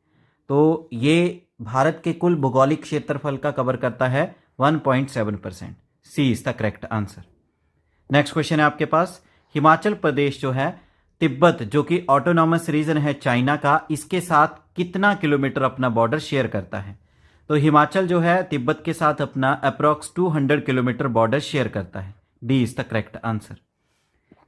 Speaker 1: तो ये भारत के कुल भौगोलिक क्षेत्रफल का कवर करता है 1.7%। C is the correct answer. Next question है आपके पास, हिमाचल प्रदेश जो है तिब्बत जो कि ऑटोनॉमस रीजन है चाइना का, इसके साथ कितना किलोमीटर अपना बॉर्डर शेयर करता है? तो हिमाचल जो है तिब्बत के साथ अपना अप्रॉक्स 200 किलोमीटर बॉर्डर शेयर करता है। D is the correct answer.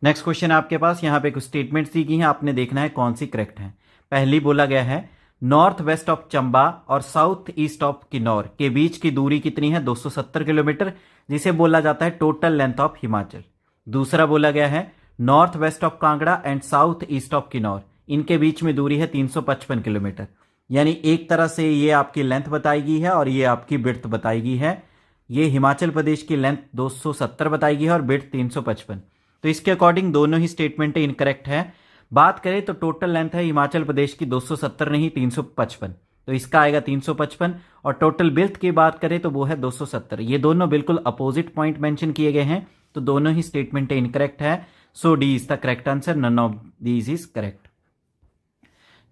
Speaker 1: Next question आपके पास, यहाँ पे कुछ स्टेटमेंट्स दी गई हैं, आपने देखना है कौन सी करेक्ट है। पहली बोला गया है नॉर्थ वेस्ट ऑफ चंबा और साउथ ईस्ट ऑफ किन्नौर के बीच की दूरी कितनी है? 270 किलोमीटर, जिसे बोला जाता है टोटल लेंथ ऑफ हिमाचल। दूसरा बोला गया है north west of Kangra and south east of Kinnaur, इनके बीच में दूरी है 355 किलोमीटर। यानी एक तरह से ये आपकी लेंथ बताई गई है और ये आपकी बिड्थ बताई गई है। ये हिमाचल प्रदेश की लेंथ 270 बताई गई है और बिड्थ 355। तो इसके अकॉर्डिंग दोनों ही स्टेटमेंट इनकरेक्ट है। बात करें तो टोटल लेंथ है हिमाचल प्रदेश की 270 नहीं 355, तो इसका आएगा 355। और टोटल बिड्थ की बात करें तो वो है 270। ये दोनों बिल्कुल अपोजिट पॉइंट मेंशन किए गए हैं, तो दोनों ही स्टेटमेंट इनकरेक्ट है। So D is the correct answer, none of these is correct.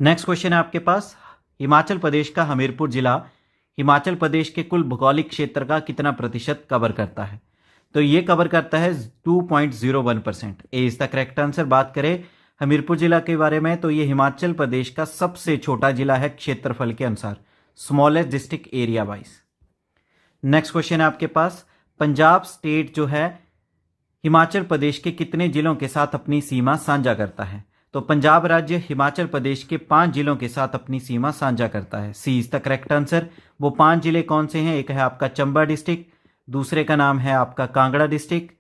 Speaker 1: Next question है आपके पास, हिमाचल प्रदेश का हमीरपुर जिला हिमाचल प्रदेश के कुल भौगोलिक क्षेत्र का कितना प्रतिशत कवर करता है? तो ये कवर करता है 2.01%। ए इज द करेक्ट आंसर। बात करें हमीरपुर जिला के बारे में तो ये हिमाचल प्रदेश का सबसे छोटा जिला है क्षेत्रफल के अनुसार, smallest district area wise. Next question है आपके पास, पंजाब स्टेट जो है हिमाचल प्रदेश के कितने जिलों के साथ अपनी सीमा साझा करता है? तो पंजाब राज्य हिमाचल प्रदेश के 5 जिलों के साथ अपनी सीमा साझा करता है। C is the correct answer. वो 5 जिले कौन से हैं? एक है आपका चंबा डिस्ट्रिक्ट, दूसरे का नाम है आपका कांगड़ा डिस्ट्रिक्ट,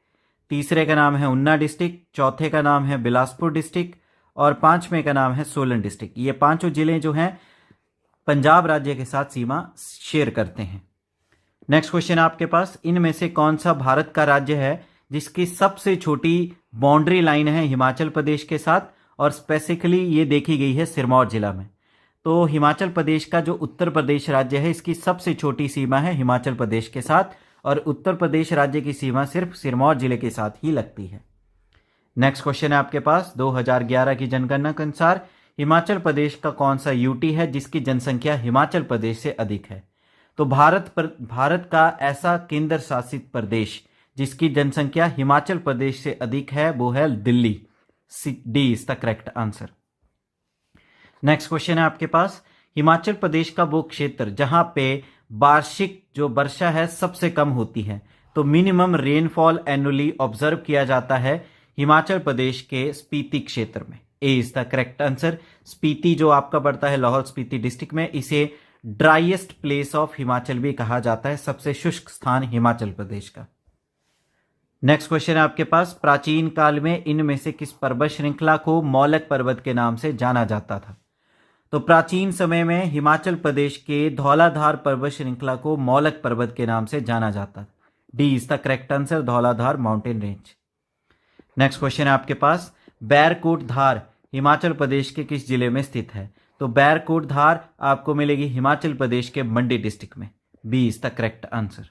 Speaker 1: तीसरे का नाम है ऊना डिस्ट्रिक्ट, चौथे का नाम है बिलासपुर डिस्ट्रिक्ट और 5वें का नाम है सोलन डिस्ट्रिक्ट। ये 5 जिले जो हैं पंजाब राज्य के साथ सीमा शेयर करते हैं। नेक्स्ट क्वेश्चन आपके पास, इनमें से कौन सा भारत का राज्य है जिसकी सबसे छोटी बाउंड्री लाइन है हिमाचल प्रदेश के साथ, और स्पेसिफिकली ये देखी गई है सिरमौर जिला में? तो हिमाचल प्रदेश का जो उत्तर प्रदेश राज्य है इसकी सबसे छोटी सीमा है हिमाचल प्रदेश के साथ, और उत्तर प्रदेश राज्य की सीमा सिर्फ सिरमौर जिले के साथ ही लगती है। नेक्स्ट क्वेश्चन है आपके पास, 2011 की जनगणना के अनुसार हिमाचल प्रदेश का कौन सा यूटी है जिसकी जनसंख्या हिमाचल प्रदेश से अधिक है? तो भारत का ऐसा केंद्र शासित प्रदेश जिसकी जनसंख्या हिमाचल प्रदेश से अधिक है वो है Delhi. D is the correct answer. Next question है आपके पास, हिमाचल प्रदेश का वो क्षेत्र जहां पे वार्षिक जो वर्षा है सबसे कम होती है, तो मिनिमम रेनफॉल एनुअली ऑब्जर्व किया जाता है हिमाचल प्रदेश के स्पीति क्षेत्र में। A is the correct answer. Spiti जो आपका पड़ता है लाहौल स्पीति डिस्ट्रिक्ट में, इसे ड्राइएस्ट प्लेस ऑफ हिमाचल भी कहा जाता है, सबसे शुष्क स्थान हिमाचल प्रदेश का। नेक्स्ट क्वेश्चन है आपके पास, प्राचीन काल में इनमें से किस पर्वत श्रृंखला को मौलक पर्वत के नाम से जाना जाता था? तो प्राचीन समय में हिमाचल प्रदेश के धौलाधार पर्वत श्रृंखला को मौलक पर्वत के नाम से जाना जाता था। D is the correct answer, Dhauladhar mountain range. Next question है आपके पास, बैरकोट धार हिमाचल प्रदेश के किस जिले में स्थित है? तो बैरकोट धार आपको मिलेगी हिमाचल प्रदेश के मंडी डिस्ट्रिक्ट में। B is the correct answer.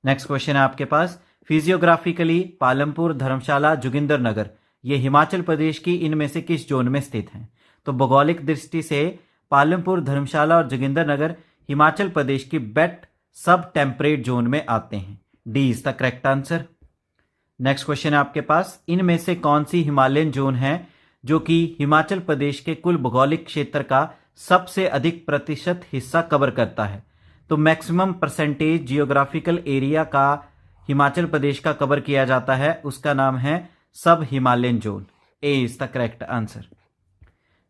Speaker 1: Next question है आपके पास, फिजियोग्राफिकली पालमपुर, धर्मशाला, जोगिंदरनगर ये हिमाचल प्रदेश की इनमें से किस जोन में स्थित हैं? तो भौगोलिक दृष्टि से पालमपुर, धर्मशाला और जोगिंदरनगर हिमाचल प्रदेश की बेट सब टेम्परेट जोन में आते हैं। D is the correct answer. Next question है आपके पास, इनमें से कौन सी हिमालयन जोन है जो कि हिमाचल प्रदेश के कुल भौगोलिक क्षेत्र का सबसे अधिक प्रतिशत हिस्सा कवर करता है? तो मैक्सिमम परसेंटेज जियोग्राफिकल एरिया का हिमाचल प्रदेश का कवर किया जाता है, उसका नाम है सब Himalayan zone. A is the correct answer.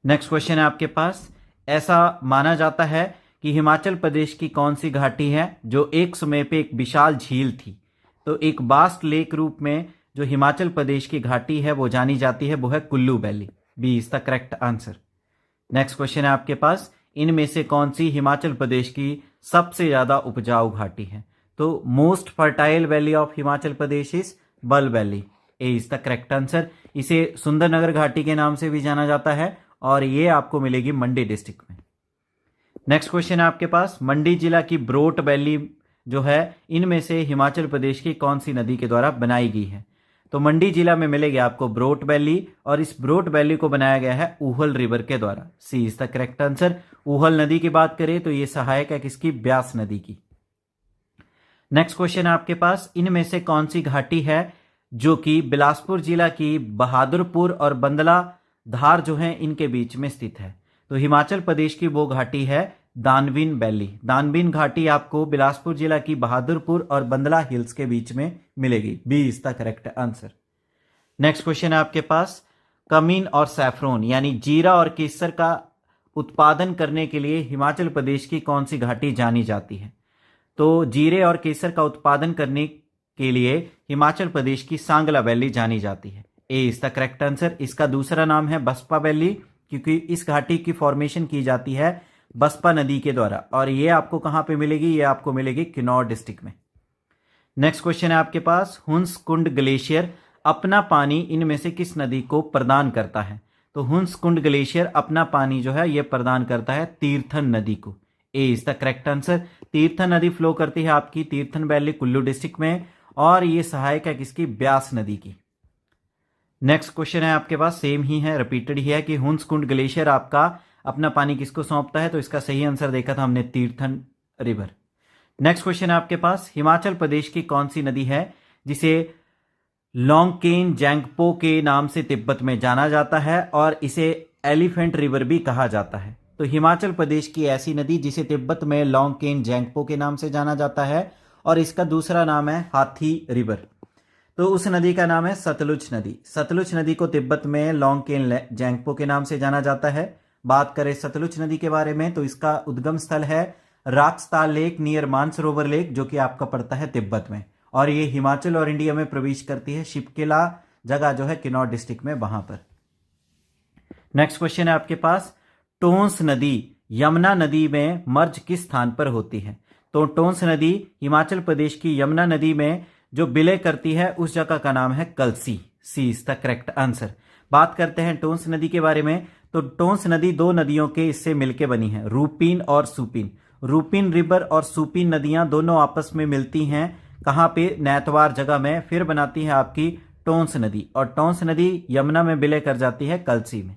Speaker 1: Next question है आपके पास, ऐसा माना जाता है कि हिमाचल प्रदेश की कौन सी घाटी है जो एक समय पे एक विशाल झील थी? तो एक वास्ट लेक रूप में जो हिमाचल प्रदेश की घाटी है वो जानी जाती है, वो है Kullu valley. B is the correct answer. Next question है आपके पास, इनमें से कौन सी हिमाचल प्रदेश की सबसे ज्यादा उपजाऊ घाटी है? तो most fertile valley of Himachal Pradesh is Bal valley. A is the correct answer. इसे सुंदरनगर घाटी के नाम से भी जाना जाता है और ये आपको मिलेगी मंडी डिस्ट्रिक्ट में। नेक्स्ट क्वेश्चन है आपके पास, मंडी जिला की ब्रोट वैली जो है इनमें से हिमाचल प्रदेश की कौन सी नदी के द्वारा बनाई गई है? तो मंडी जिला में मिलेगी आपको ब्रोट वैली और इस ब्रोट वैली को बनाया गया है ऊहल रिवर के द्वारा। C is the correct answer. Uhl नदी की बात करें तो ये सहायक है किसकी? ब्यास नदी की। नेक्स्ट क्वेश्चन है आपके पास, इनमें से कौन सी घाटी है जो कि बिलासपुर जिला की बहादुरपुर और बंदला धार जो है इनके बीच में स्थित है। तो हिमाचल प्रदेश की वो घाटी है दानविन वैली। दानविन घाटी आपको बिलासपुर जिला की बहादुरपुर और बंदला हिल्स के बीच में मिलेगी। B is the correct answer. Next question है आपके पास, कमीन और सैफरोन यानी जीरा और केसर का उत्पादन करने के लिए हिमाचल प्रदेश की कौन सी घाटी जानी जाती है? तो जीरे और केसर का उत्पादन करने के लिए हिमाचल प्रदेश की सांगला वैली जानी जाती है। A is the correct answer. इसका दूसरा नाम है बसपा वैली, क्योंकि इस घाटी की फॉर्मेशन की जाती है बसपा नदी के द्वारा, और ये आपको कहां पे मिलेगी? ये आपको मिलेगी किन्नौर डिस्ट्रिक्ट में। नेक्स्ट क्वेश्चन है आपके पास, हुंस कुंड ग्लेशियर अपना पानी इनमें से किस नदी को प्रदान करता है? तो हुंस कुंड ग्लेशियर अपना पानी जो है ये प्रदान करता है तीर्थन नदी को। A is the correct answer. Tirthan नदी फ्लो करती है आपकी तीर्थन वैली कुल्लू डिस्ट्रिक्ट में, और ये सहायक है किसकी? ब्यास नदी की। नेक्स्ट क्वेश्चन है आपके पास, सेम ही है, रिपीटेड ही है कि हुंस कुंड ग्लेशियर आपका अपना पानी किसको सौंपता है? तो इसका सही आंसर देखा था हमने, तीर्थन रिवर। नेक्स्ट क्वेश्चन है आपके पास, हिमाचल प्रदेश की कौन सी नदी है जिसे लोंगकेन जैंगपो के नाम से तिब्बत में जाना जाता है और इसे एलिफेंट रिवर भी कहा जाता है? तो हिमाचल प्रदेश की ऐसी नदी जिसे तिब्बत में लोंगकेन जैंगपो के नाम से जाना जाता है और इसका दूसरा नाम है हाथी रिवर। तो उस नदी का नाम है सतलुज नदी। सतलुज नदी को तिब्बत में लोंगकेन जैंगपो के नाम से जाना जाता है। बात करें सतलुज नदी के बारे में तो इसका उद्गम स्थल है राक्सताल लेक नियर मानसरोवर लेक, जो कि आपका पड़ता है तिब्बत में, और ये हिमाचल और इंडिया में प्रवेश करती है शिपकिला जगह जो है किन्नौर डिस्ट्रिक्ट में, वहां पर। नेक्स्ट क्वेश्चन है आपके पास, टोंस नदी यमुना नदी में मर्ज किस स्थान पर होती है? तो टोंस नदी हिमाचल प्रदेश की यमुना नदी में जो विलय करती है उस जगह का नाम है कलसी। सी इज द करेक्ट आंसर। बात करते हैं टोंस नदी के बारे में, तो टोंस नदी दो नदियों के इससे मिलकर बनी है, रूपीन और सुपीन। रूपीन रिवर और सुपीन नदियां दोनों आपस में मिलती हैं कहां पे? नैतवार जगह में, फिर बनाती है आपकी टोंस नदी, और टोंस नदी यमुना में विलय कर जाती है कलसी में।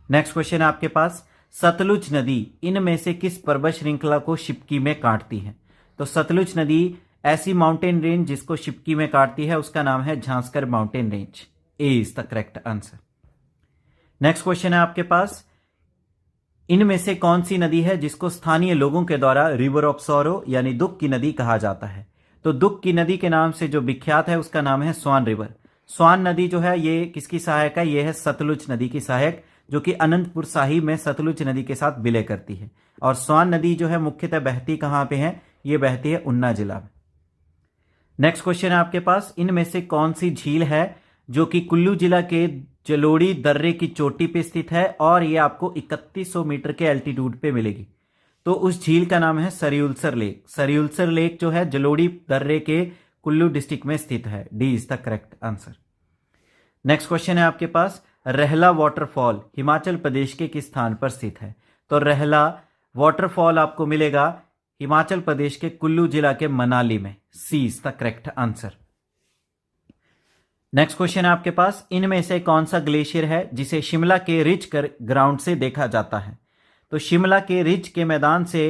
Speaker 1: नेक्स्ट क्वेश्चन है आपके पास, सतलुज नदी इनमें से किस पर्वत श्रृंखला को शिपकी में काटती है? तो सतलुज नदी ऐसी माउंटेन रेंज जिसको शिपकी में काटती है उसका नाम है Zanskar mountain range. A is the correct answer. Next question है आपके पास, इनमें से कौन सी नदी है जिसको स्थानीय लोगों के द्वारा रिवर ऑफ सॉरो यानी दुख की नदी कहा जाता है? तो दुख की नदी के नाम से जो विख्यात है उसका नाम है स्वान रिवर। स्वान नदी जो है ये किसकी सहायक है? ये है सतलुज नदी की सहायक, जो कि अनंतपुर साहिब में सतलुज नदी के साथ विलय करती है। और स्वान नदी जो है मुख्यतः बहती कहां पे है? ये बहती है ऊना जिला में। नेक्स्ट क्वेश्चन है आपके पास, इनमें से कौन सी झील है जो कि कुल्लू जिला के जलोड़ी दर्रे की चोटी पे स्थित है और ये आपको 3100 मीटर के एल्टीट्यूड पे मिलेगी? तो उस झील का नाम है सरियुलसर लेक। सरियुलसर लेक जो है जलोड़ी दर्रे के कुल्लू डिस्ट्रिक्ट में स्थित है। D is the correct answer. Next question है आपके पास, रहला वाटरफॉल हिमाचल प्रदेश के किस स्थान पर स्थित है? तो रहला वाटरफॉल आपको मिलेगा हिमाचल प्रदेश के कुल्लू जिला के मनाली में। C is the correct answer. Next question है आपके पास, इनमें से कौन सा ग्लेशियर है जिसे शिमला के रिज ग्राउंड से देखा जाता है? तो शिमला के रिज के मैदान से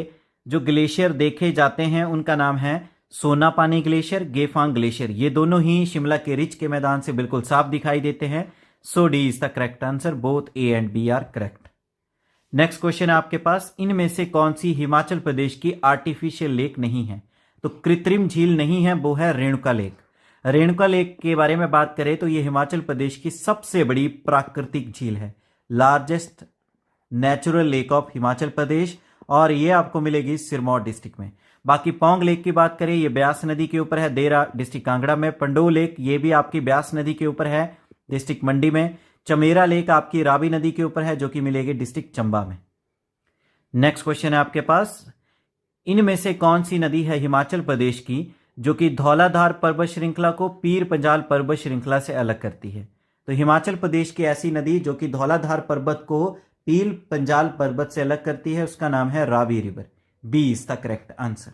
Speaker 1: जो ग्लेशियर देखे जाते हैं उनका नाम है सोनापानी ग्लेशियर, गेफांग ग्लेशियर। ये दोनों ही शिमला के रिज के मैदान से बिल्कुल साफ दिखाई देते हैं। So D is the correct answer. Both A and B are correct. Next question है आपके पास, इनमें से कौन सी हिमाचल प्रदेश की आर्टिफिशियल लेक नहीं है? तो कृत्रिम झील नहीं है, वो है रेणुका लेक। रेणुका लेक के बारे में बात करें तो ये हिमाचल प्रदेश की सबसे बड़ी प्राकृतिक झील है, largest natural lake of Himachal Pradesh, और ये आपको मिलेगी सिरमौर डिस्ट्रिक्ट में। बाकी पौंग लेक की बात करें, ये ब्यास नदी के ऊपर है, देरा डिस्ट्रिक्ट कांगड़ा में। पंडो लेक ये भी आपकी ब्यास नदी के ऊपर है, डिस्ट्रिक्ट मंडी में। चमेरा लेक आपकी रावी नदी के ऊपर है, जो कि मिलेगी डिस्ट्रिक्ट चंबा में। नेक्स्ट क्वेश्चन है आपके पास, इनमें से कौन सी नदी है हिमाचल प्रदेश की जो कि धौलाधार पर्वत श्रृंखला को पीर पंजाल पर्वत श्रृंखला से अलग करती है? तो हिमाचल प्रदेश की ऐसी नदी जो कि धौलाधार पर्वत को पीर पंजाल पर्वत से अलग करती है उसका नाम है Ravi river. B is the correct answer.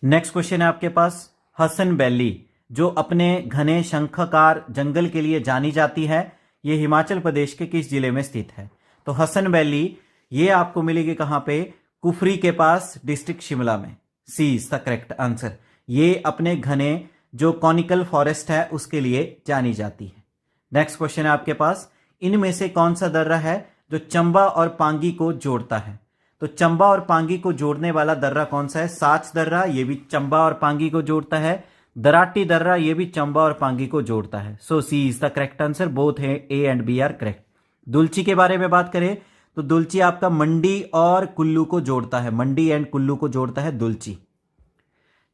Speaker 1: Next question है आपके पास, हसन वैली जो अपने घने शंखाकार जंगल के लिए जानी जाती है, ये हिमाचल प्रदेश के किस जिले में स्थित है? तो हसन वैली ये आपको मिलेगी कहां पे? कुफरी के पास, डिस्ट्रिक्ट शिमला में। C is the correct answer. ये अपने घने जो कॉनिकल फॉरेस्ट है उसके लिए जानी जाती है। नेक्स्ट क्वेश्चन है आपके पास, इनमें से कौन सा दर्रा है जो चंबा और पांगी को जोड़ता है? तो चंबा और पांगी को जोड़ने वाला दर्रा कौन सा है? साच दर्रा, ये भी चंबा और पांगी को जोड़ता है। दराटी दर्रा, ये भी चंबा और पांगी को जोड़ता है। So C is the correct answer, both है A and B are correct. Dulchi के बारे में बात करें तो दुलची आपका मंडी और कुल्लू को जोड़ता है, मंडी एंड कुल्लू को जोड़ता है दुलची।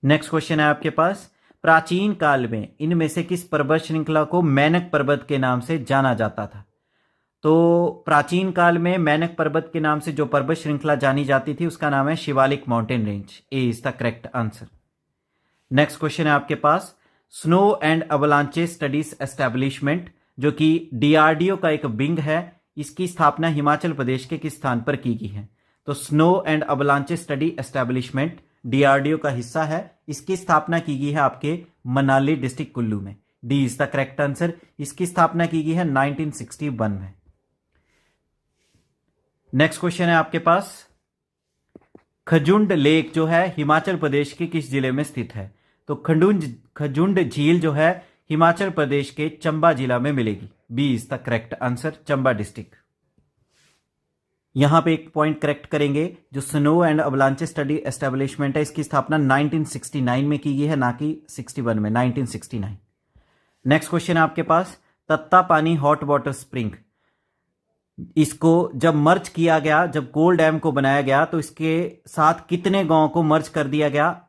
Speaker 1: नेक्स्ट क्वेश्चन है आपके पास, प्राचीन काल में इनमें से किस पर्वत श्रृंखला को मैनक पर्वत के नाम से जाना जाता था? तो प्राचीन काल में मैनक पर्वत के नाम से जो पर्वत श्रृंखला जानी जाती थी उसका नाम है Shivalik mountain range. A is the correct answer. Next question है आपके पास, स्नो एंड अवलांचे स्टडीज एस्टेब्लिशमेंट जो कि डीआरडीओ का एक विंग है, इसकी स्थापना हिमाचल प्रदेश के किस स्थान पर की गई है? तो snow and avalanche study establishment DRDO का हिस्सा है, इसकी स्थापना की गई है आपके मनाली डिस्ट्रिक्ट कुल्लू में। D is the correct answer. इसकी स्थापना की गई है 1961 में। नेक्स्ट क्वेश्चन है आपके पास, खजुंड लेक जो है हिमाचल प्रदेश के किस जिले में स्थित है? तो खजुंड झील जो है हिमाचल प्रदेश के चंबा जिला में मिलेगी। B is the correct answer, Chamba district. यहां पे एक पॉइंट करेक्ट करेंगे, जो snow and avalanche study establishment है इसकी स्थापना 1969 में की गई है, ना कि 61 में, 1969। नेक्स्ट क्वेश्चन है आपके पास, तत्तापानी हॉट वाटर स्प्रिंग, इसको जब मर्ज किया गया, जब कोल डैम को बनाया गया तो इसके साथ कितने गांव को मर्ज कर दिया गया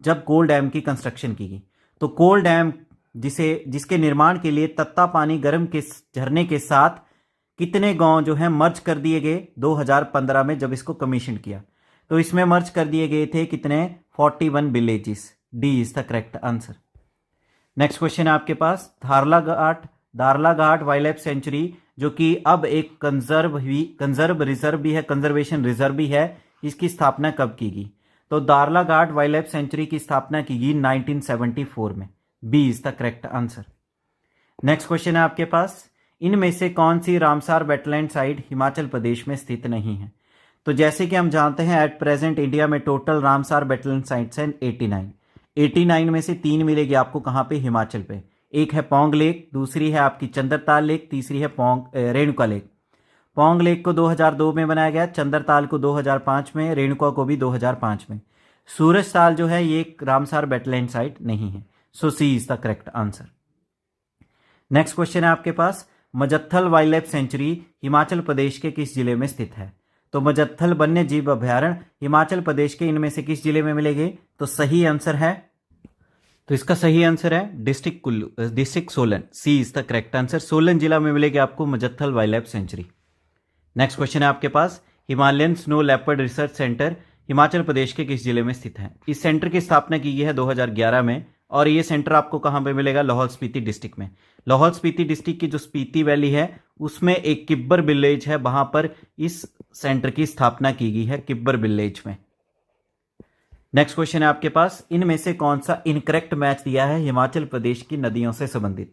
Speaker 1: जब कोल डैम की कंस्ट्रक्शन की गई? तो कोल डैम जिसके निर्माण के लिए तत्तापानी गर्म के झरने के साथ कितने गांव जो हैं मर्ज कर दिए गए 2015 में जब इसको कमीशन किया? तो इसमें मर्ज कर दिए गए थे कितने? 41 villages. D is the correct answer. Next question है आपके पास, दारलाघाट वाइल्ड लाइफ सेंचुरी जो कि अब एक कंजर्वेशन रिजर्व भी है, इसकी स्थापना कब की गई? तो दारलाघाट वाइल्ड लाइफ सेंचुरी की स्थापना की गई 1974 में। B is the correct answer. Next question है आपके पास, इनमें से कौन सी Ramsar wetland site Himachal Pradesh में स्थित नहीं है? तो जैसे कि हम जानते हैं एट प्रेजेंट इंडिया में टोटल रामसार वेटलैंड साइट्स हैं 89 में से 3 मिलेगी आपको कहां पे? हिमाचल पे। एक है पौंग लेक, दूसरी है आपकी चंद्रताल लेक, तीसरी है रेणुका लेक। पौंग लेक को 2002 में बनाया गया, चंद्रताल को 2005 में, रेणुका को भी 2005 में। सूरजताल जो है ये रामसार वेटलैंड साइट नहीं है। So C is the correct answer. Next question है आपके पास, Majathal wildlife sanctuary Himachal Pradesh के किस जिले में स्थित है? तो मजत्थल वन्य जीव अभ्यारण्य हिमाचल प्रदेश के इनमें से किस जिले में मिलेंगे? तो सही आंसर है, तो इसका सही आंसर है district Solan. C is the correct answer. Solan जिला में मिलेगी आपको Majathal wildlife sanctuary. Next question है आपके पास, Himalayan snow leopard research centre Himachal Pradesh के किस जिले में स्थित है? इस सेंटर की स्थापना की गई है 2011 में, और ये सेंटर आपको कहां पे मिलेगा? लाहौल स्पीति डिस्ट्रिक्ट में। लाहौल स्पीति डिस्ट्रिक्ट की जो स्पीति वैली है उसमें एक किब्बर विलेज है, वहां पर इस सेंटर की स्थापना की गई है, किब्बर विलेज में। नेक्स्ट क्वेश्चन है आपके पास, इनमें से कौन सा इनकरेक्ट मैच दिया है हिमाचल प्रदेश की नदियों से संबंधित?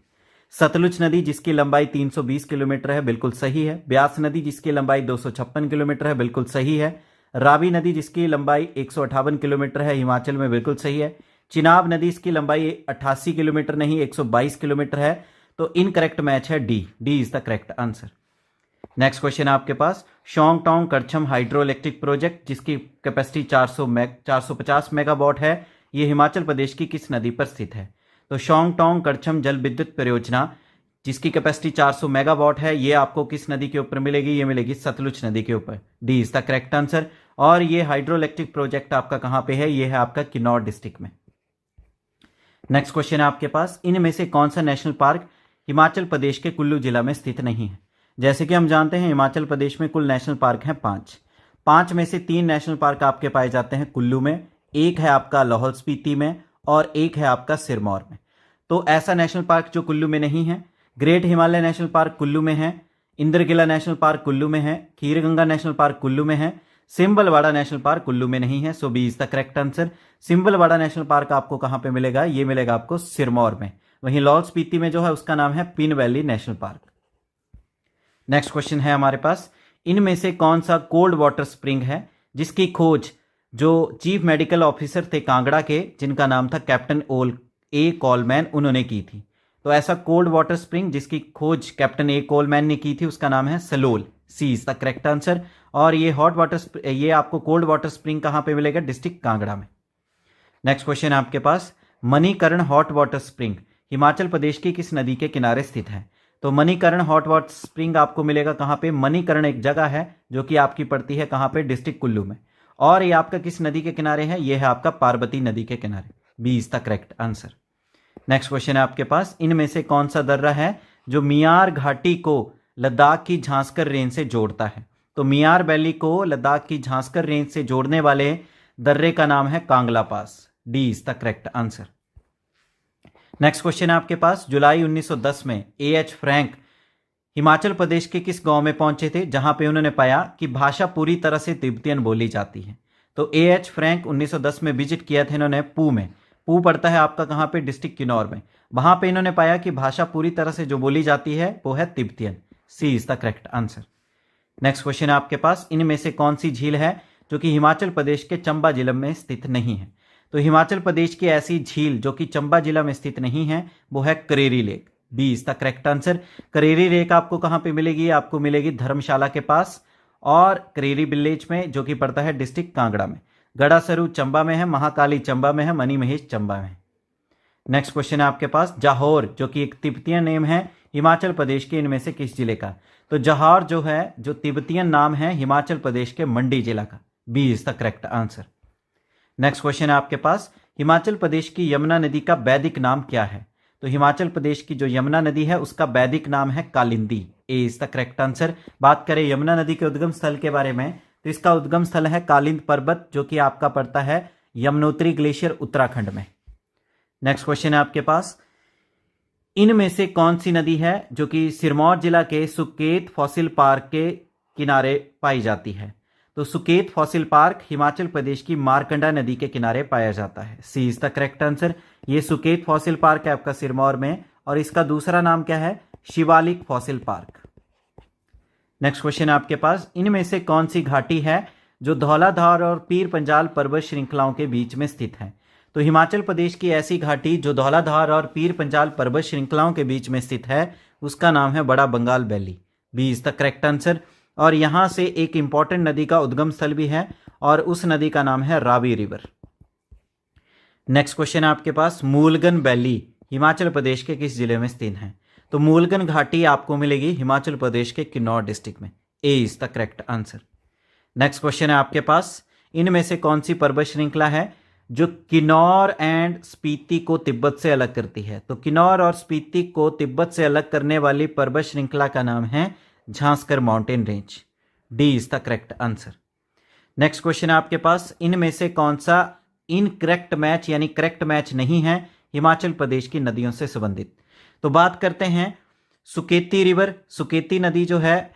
Speaker 1: सतलुज नदी जिसकी लंबाई 320 किलोमीटर है, बिल्कुल सही है। ब्यास नदी जिसकी लंबाई 256 किलोमीटर है, बिल्कुल सही है। रावी नदी जिसकी लंबाई 158 किलोमीटर है हिमाचल में, बिल्कुल सही है। चिनाब नदी इसकी लंबाई 88 किलोमीटर नहीं 122 किलोमीटर है। तो इनकरेक्ट मैच है D. D is the correct answer. Next question है आपके पास, Shongtong Karcham hydro electric project जिसकी कैपेसिटी 450 मेगावाट है, ये हिमाचल प्रदेश की किस नदी पर स्थित है? तो शोंगटोंग करछम जल विद्युत परियोजना जिसकी कैपेसिटी 400 मेगावाट है, ये आपको किस नदी के ऊपर मिलेगी? ये मिलेगी सतलुज नदी के ऊपर। D is the correct answer. और ये हाइड्रो इलेक्ट्रिक प्रोजेक्ट आपका कहां पे है? ये है आपका किन्नौर डिस्ट्रिक्ट में। नेक्स्ट क्वेश्चन है आपके पास, इनमें से कौन सा नेशनल पार्क हिमाचल प्रदेश के कुल्लू जिला में स्थित नहीं है? जैसे कि हम जानते हैं हिमाचल प्रदेश में कुल नेशनल पार्क हैं 5 में से 3 नेशनल पार्क आपके पाए जाते हैं कुल्लू में, एक है आपका लाहौल स्पीति में और एक है आपका सिरमौर में। तो ऐसा नेशनल पार्क जो कुल्लू में नहीं है, great Himalaya national park Kullu में है, इंद्रकिला नेशनल पार्क कुल्लू में है, खीरगंगा नेशनल पार्क कुल्लू में है, सिंबलवाड़ा नेशनल पार्क कुल्लू में नहीं है। So B is the correct answer. Simbalwara national park आपको कहां पे मिलेगा? ये मिलेगा आपको सिरमौर में। वहीं लाहौल स्पीति में जो है उसका नाम है pin valley national park. Next question है हमारे पास, इनमें से कौन सा कोल्ड वाटर स्प्रिंग है जिसकी खोज जो चीफ मेडिकल ऑफिसर थे कांगड़ा के, जिनका नाम था कैप्टन ए कॉलमैन, उन्होंने की थी? तो ऐसा कोल्ड वाटर स्प्रिंग जिसकी खोज कैप्टन ए कोलमैन ने की थी उसका नाम है Salol. C is the correct answer. और ये आपको कोल्ड वाटर स्प्रिंग कहां पे मिलेगा? डिस्ट्रिक्ट कांगड़ा में। नेक्स्ट क्वेश्चन है आपके पास, Manikaran hot water spring Himachal Pradesh की किस नदी के किनारे स्थित है? तो मणिकर्ण हॉट वाटर स्प्रिंग आपको मिलेगा कहां पे? मणिकर्ण एक जगह है जो कि आपकी पड़ती है कहां पे? डिस्ट्रिक्ट कुल्लू में। और ये आपका किस नदी के किनारे है? ये है आपका पार्वती नदी के किनारे। B is the correct answer. Next question है आपके पास, इनमें से कौन सा दर्रा है जो मियार घाटी को लद्दाख की झांसकर रेंज से जोड़ता है? तो मियार वैली को लद्दाख की झांसकर रेंज से जोड़ने वाले दर्रे का नाम है Kangla pass. D is the correct answer. Next question है आपके पास, जुलाई 1910 में एएच फ्रैंक हिमाचल प्रदेश के किस गांव में पहुंचे थे जहां पे उन्होंने पाया कि भाषा पूरी तरह से तिब्बतियन बोली जाती है? तो एएच फ्रैंक 1910 में विजिट किया था इन्होंने पू में। पू पड़ता है आपका कहां पे? डिस्ट्रिक्ट किन्नौर में। वहां पे इन्होंने पाया कि भाषा पूरी तरह से जो बोली जाती है वो है Tibetan. C is the correct answer. Next question है आपके पास, इनमें से कौन सी झील है जो कि हिमाचल प्रदेश के चंबा जिले में स्थित नहीं है? तो हिमाचल प्रदेश की ऐसी झील जो कि चंबा जिला में स्थित नहीं है वो है Kareri lake. B is the correct answer. Kareri lake आपको कहां पे मिलेगी? आपको मिलेगी धर्मशाला के पास और करेरी विलेज में जो कि पड़ता है डिस्ट्रिक्ट कांगड़ा में। गड़ासरू चंबा में है, महाकाली चंबा में है, मनी महेश चंबा में। नेक्स्ट क्वेश्चन है आपके पास, जाहौर जो कि एक तिब्बतियन नेम है हिमाचल प्रदेश के इनमें से किस जिले का? तो जाहौर जो है जो तिब्बतियन नाम है हिमाचल प्रदेश के मंडी जिला का। B is the correct answer. Next question है आपके पास, हिमाचल प्रदेश की यमुना नदी का वैदिक नाम क्या है? तो हिमाचल प्रदेश की जो यमुना नदी है उसका वैदिक नाम है कालिंदी। ए इज द करेक्ट आंसर। बात करें यमुना नदी के उद्गम स्थल के बारे में तो इसका उद्गम स्थल है कालिंद पर्वत जो कि आपका पड़ता है यमुनोत्री ग्लेशियर उत्तराखंड में। नेक्स्ट क्वेश्चन है आपके पास, इनमें से कौन सी नदी है जो कि सिरमौर जिला के सुकेत फॉसिल पार्क के किनारे पाई जाती है? तो सुकेत फॉसिल पार्क हिमाचल प्रदेश की मारकंडा नदी के किनारे पाया जाता है। C is the correct answer. ये सुकेत फॉसिल पार्क है आपका सिरमौर में और इसका दूसरा नाम क्या है? Shivalik fossil park. Next question है आपके पास, इनमें से कौन सी घाटी है जो धौलाधार और पीर पंजाल पर्वत श्रृंखलाओं के बीच में स्थित है? तो हिमाचल प्रदेश की ऐसी घाटी जो धौलाधार और पीर पंजाल पर्वत श्रृंखलाओं के बीच में स्थित है उसका नाम है Bara Bangal valley. B is the correct answer. और यहां से एक इंपॉर्टेंट नदी का उद्गम स्थल भी है और उस नदी का नाम है रावी रिवर। नेक्स्ट क्वेश्चन है आपके पास, मूलगन वैली हिमाचल प्रदेश के किस जिले में स्थित है? तो मूलगन घाटी आपको मिलेगी हिमाचल प्रदेश के किन्नौर डिस्ट्रिक्ट में। A is the correct answer. Next question है आपके पास, इनमें से कौन सी पर्वत श्रृंखला है जो किन्नौर एंड स्पीति को तिब्बत से अलग करती है? तो किन्नौर और स्पीति को तिब्बत से अलग करने वाली पर्वत श्रृंखला का नाम है Zanskar mountain range. D is the correct answer. Next question है आपके पास, इनमें से कौन सा इनकरेक्ट मैच यानी करेक्ट मैच नहीं है हिमाचल प्रदेश की नदियों से संबंधित? तो बात करते हैं सुकेती रिवर। सुकेती नदी जो है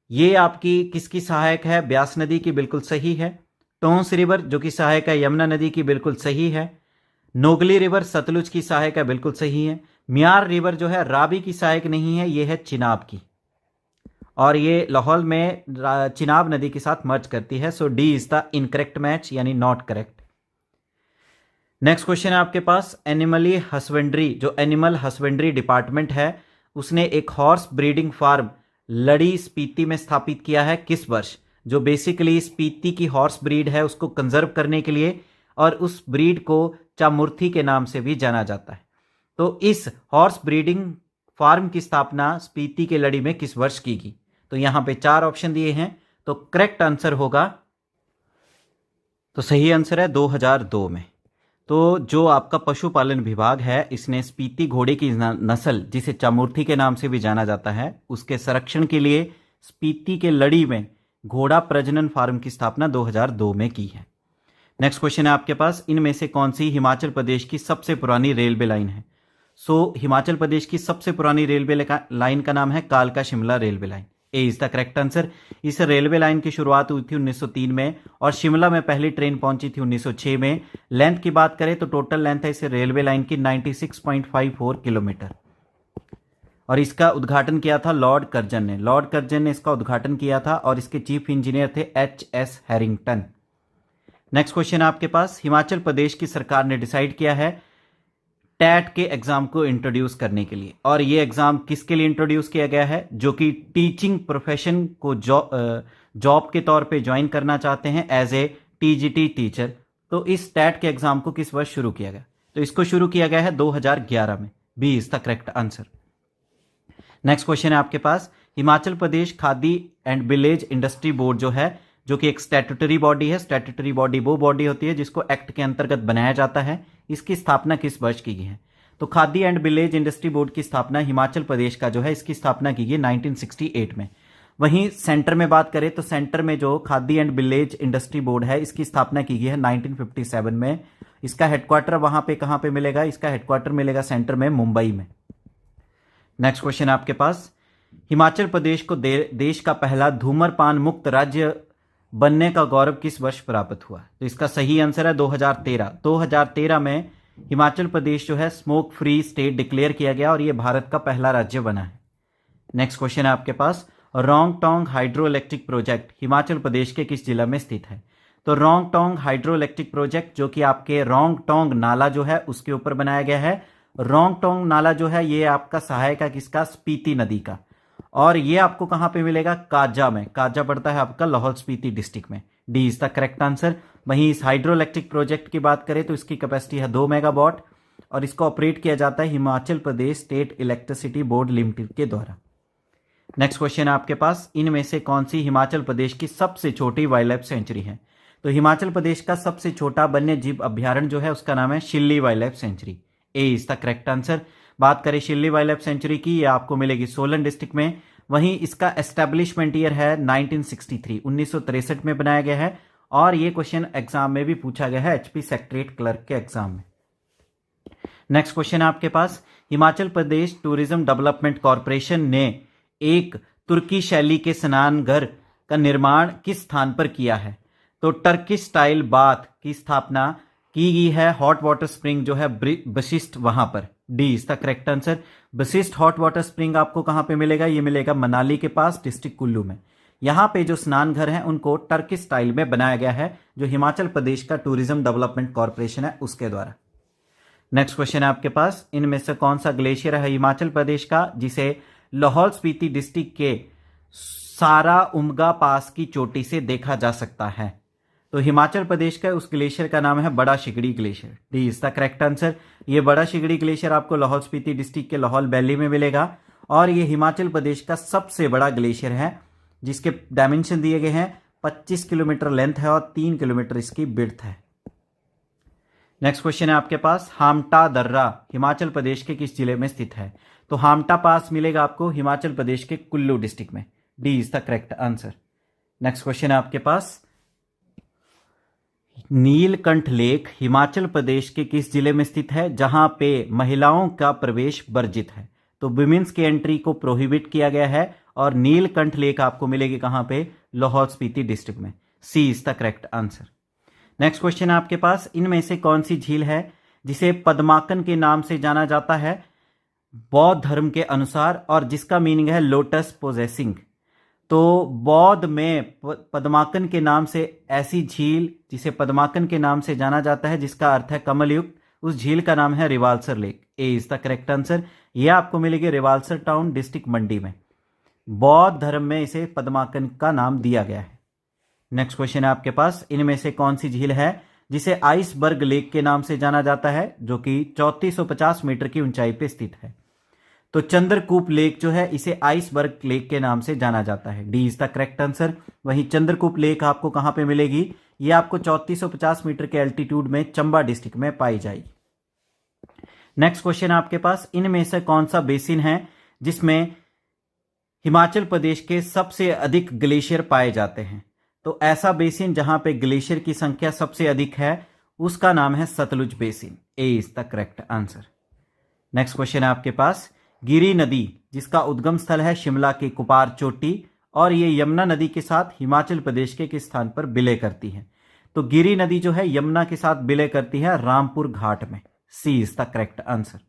Speaker 1: ये आपकी किसकी सहायक है? ब्यास नदी की, बिल्कुल सही है। टोंस रिवर जो कि सहायक है यमुना नदी की, बिल्कुल सही है। नोगली रिवर सतलुज की सहायक है, बिल्कुल सही है। म्यार रिवर जो है रावी की सहायक नहीं है, ये है चिनाब की और ये लाहौल में चिनाब नदी के साथ मर्ज करती है। So D is the incorrect match यानी नॉट करेक्ट। नेक्स्ट क्वेश्चन है आपके पास, एनिमली हस्बेंड्री जो एनिमल हस्बेंड्री डिपार्टमेंट है उसने एक हॉर्स ब्रीडिंग फार्म लड़ी स्पीति में स्थापित किया है किस वर्ष? जो बेसिकली स्पीति की हॉर्स ब्रीड है उसको कंजर्व करने के लिए और उस ब्रीड को चामुर्थी के नाम से भी जाना जाता है। तो इस हॉर्स ब्रीडिंग फार्म की स्थापना स्पीति के लड़ी में किस वर्ष की गई? तो यहां पे 4 ऑप्शन दिए हैं तो करेक्ट आंसर होगा, तो सही आंसर है 2002 में। तो जो आपका पशुपालन विभाग है इसने स्पीति घोड़े की नस्ल जिसे चामुर्थी के नाम से भी जाना जाता है उसके संरक्षण के लिए स्पीति के लड़ी में घोड़ा प्रजनन फार्म की स्थापना 2002 में की है। नेक्स्ट क्वेश्चन है आपके पास, इनमें से कौन सी हिमाचल प्रदेश की सबसे पुरानी रेलवे लाइन है? हिमाचल प्रदेश की सबसे पुरानी रेलवे लाइन का नाम है कालका Shimla railway line. A is the correct answer. इस रेलवे लाइन की शुरुआत हुई थी 1903 में और शिमला में पहली ट्रेन पहुंची थी 1906 में। लेंथ की बात करें तो टोटल लेंथ है इस रेलवे लाइन की 96.54 किलोमीटर और इसका उद्घाटन किया था लॉर्ड कर्जन ने। लॉर्ड कर्जन ने इसका उद्घाटन किया था और इसके चीफ इंजीनियर थे एच.एस. हैरिंगटन। नेक्स्ट क्वेश्चन आपके पास, हिमाचल प्रदेश की सरकार ने डिसाइड किया है टैट के एग्जाम को इंट्रोड्यूस करने के लिए। और ये एग्जाम किसके लिए इंट्रोड्यूस किया गया है? जो कि टीचिंग प्रोफेशन को जॉब के तौर पे ज्वाइन करना चाहते हैं एज ए टीजीटी टीचर। तो इस टैट के एग्जाम को किस वर्ष शुरू किया गया? तो इसको शुरू किया गया है 2011 में। B is the correct answer. Next question है आपके पास, Himachal Pradesh Khadi and village industry board जो है, जो कि एक स्टैट्यूटरी बॉडी है। स्टैट्यूटरी बॉडी वो बॉडी होती है जिसको एक्ट के अंतर्गत बनाया जाता है। इसकी स्थापना किस वर्ष की गई है? तो khadi and village industry board की स्थापना हिमाचल प्रदेश का जो है, इसकी स्थापना की गई 1968 में। वहीं सेंटर में बात करें तो सेंटर में जो khadi and village industry board है, इसकी स्थापना की गई है 1957 में। इसका हेडक्वार्टर वहां पे कहां पे मिलेगा? इसका हेडक्वार्टर मिलेगा सेंटर में मुंबई में। नेक्स्ट क्वेश्चन आपके पास, हिमाचल प्रदेश को देश का पहला धूम्रपान मुक्त राज्य बनने का गौरव किस वर्ष प्राप्त हुआ? तो इसका सही आंसर है 2013। 2013 में हिमाचल प्रदेश जो है स्मोक फ्री स्टेट डिक्लेयर किया गया और यह भारत का पहला राज्य बना है। नेक्स्ट क्वेश्चन है आपके पास, Rongtong hydro electric project Himachal Pradesh के किस जिला में स्थित है? तो रोंगटोंग हाइड्रो इलेक्ट्रिक प्रोजेक्ट जो कि आपके रोंगटोंग नाला जो है उसके ऊपर बनाया गया है। रोंगटोंग नाला जो है ये आपका सहायक है किसका? स्पीति नदी का। और ये आपको कहां पे मिलेगा? काजा में। काजा पड़ता है आपका लाहौल स्पीति डिस्ट्रिक्ट में। D is the correct answer. वहीं इस हाइड्रो इलेक्ट्रिक प्रोजेक्ट की बात करें तो इसकी कैपेसिटी है 2 मेगावाट और इसको ऑपरेट किया जाता है Himachal Pradesh state electricity board limited के द्वारा। नेक्स्ट क्वेश्चन है आपके पास, इनमें से कौन सी हिमाचल प्रदेश की सबसे छोटी वाइल्ड लाइफ सेंचुरी है? तो हिमाचल प्रदेश का सबसे छोटा वन्य जीव अभ्यारण्य जो है उसका नाम है Shilli wild life sanctuary. A is the correct answer. बात करें शिल्ली वाइल्ड लाइफ सेंचुरी की, ये आपको मिलेगी सोलन डिस्ट्रिक्ट में। वहीं इसका एस्टेब्लिशमेंट ईयर है 1963, 1963 में बनाया गया है। और ये क्वेश्चन एग्जाम में भी पूछा गया है एचपी सेक्रेटरीट क्लर्क के एग्जाम में। नेक्स्ट क्वेश्चन है आपके पास, हिमाचल प्रदेश टूरिज्म डेवलपमेंट कॉरपोरेशन ने एक तुर्की शैली के स्नान घर का निर्माण किस स्थान पर किया है? तो टर्किश स्टाइल बाथ की स्थापना की गई है हॉट वाटर स्प्रिंग जो है वशिष्ठ वहां पर। D is the correct answer. Vashishtha hot water spring आपको कहां पे मिलेगा? ये मिलेगा मनाली के पास डिस्ट्रिक्ट कुल्लू में। यहां पे जो स्नान घर हैं उनको टर्किश स्टाइल में बनाया गया है जो हिमाचल प्रदेश का टूरिज्म डेवलपमेंट कॉरपोरेशन है उसके द्वारा। नेक्स्ट क्वेश्चन है आपके पास, इनमें से कौन सा ग्लेशियर है हिमाचल प्रदेश का जिसे लाहौल स्पीति डिस्ट्रिक्ट के सारा उमगा पास की चोटी से देखा जा सकता है? तो हिमाचल प्रदेश का उस ग्लेशियर का नाम है Bara Shigri glacier. D is the correct answer. ये बड़ा शिगड़ी ग्लेशियर आपको लाहौल स्पीति डिस्ट्रिक्ट के लाहौल वैली में मिलेगा और ये हिमाचल प्रदेश का सबसे बड़ा ग्लेशियर है जिसके डायमेंशन दिए गए हैं 25 किलोमीटर लेंथ है और 3 किलोमीटर इसकी विड्थ है। नेक्स्ट क्वेश्चन है आपके पास, हामटा दर्रा हिमाचल प्रदेश के किस जिले में स्थित है? तो हामटा पास मिलेगा आपको हिमाचल प्रदेश के कुल्लू डिस्ट्रिक्ट में। D is the correct answer. Next question है आपके पास, नीलकंठ लेक हिमाचल प्रदेश के किस जिले में स्थित है जहां पे महिलाओं का प्रवेश वर्जित है? तो विमेंस की एंट्री को प्रोहिबिट किया गया है और नीलकंठ लेक आपको मिलेगी कहां पे? लाहौल स्पीति डिस्ट्रिक्ट में। C is the correct answer. Next question है आपके पास, इनमें से कौन सी झील है जिसे पद्माकन के नाम से जाना जाता है बौद्ध धर्म के अनुसार और जिसका मीनिंग है लोटस पोजेसिंग? तो बौद्ध में पद्माकन के नाम से ऐसी झील जिसे पद्माकन के नाम से जाना जाता है जिसका अर्थ है कमल युक्त, उस झील का नाम है Rewalsar lake. A is the correct answer. यह आपको मिलेगी रिवाल्सर टाउन डिस्ट्रिक्ट मंडी में। बौद्ध धर्म में इसे पद्माकन का नाम दिया गया है। नेक्स्ट क्वेश्चन है आपके पास, इनमें से कौन सी झील है जिसे आइसबर्ग लेक के नाम से जाना जाता है जो कि 3450 मीटर की ऊंचाई पर स्थित है? तो चंद्रकूप लेक जो है इसे आइसबर्ग लेक के नाम से जाना जाता है। D is the correct answer. वहीं चंद्रकूप लेक आपको कहां पे मिलेगी? ये आपको 3450 मीटर के एल्टीट्यूड में चंबा डिस्ट्रिक्ट में पाई जाएगी। नेक्स्ट क्वेश्चन आपके पास, इनमें से कौन सा बेसिन है जिसमें हिमाचल प्रदेश के सबसे अधिक ग्लेशियर पाए जाते हैं? तो ऐसा बेसिन जहां पे ग्लेशियर की संख्या सबसे अधिक है उसका नाम है Sutlej basin. A is the correct answer. Next question है आपके पास, गिरी नदी जिसका उद्गम स्थल है शिमला के कुपार चोटी और ये यमुना नदी के साथ हिमाचल प्रदेश के किस स्थान पर विलय करती है? तो गिरी नदी जो है यमुना के साथ विलय करती है रामपुर घाट में। C is the correct answer.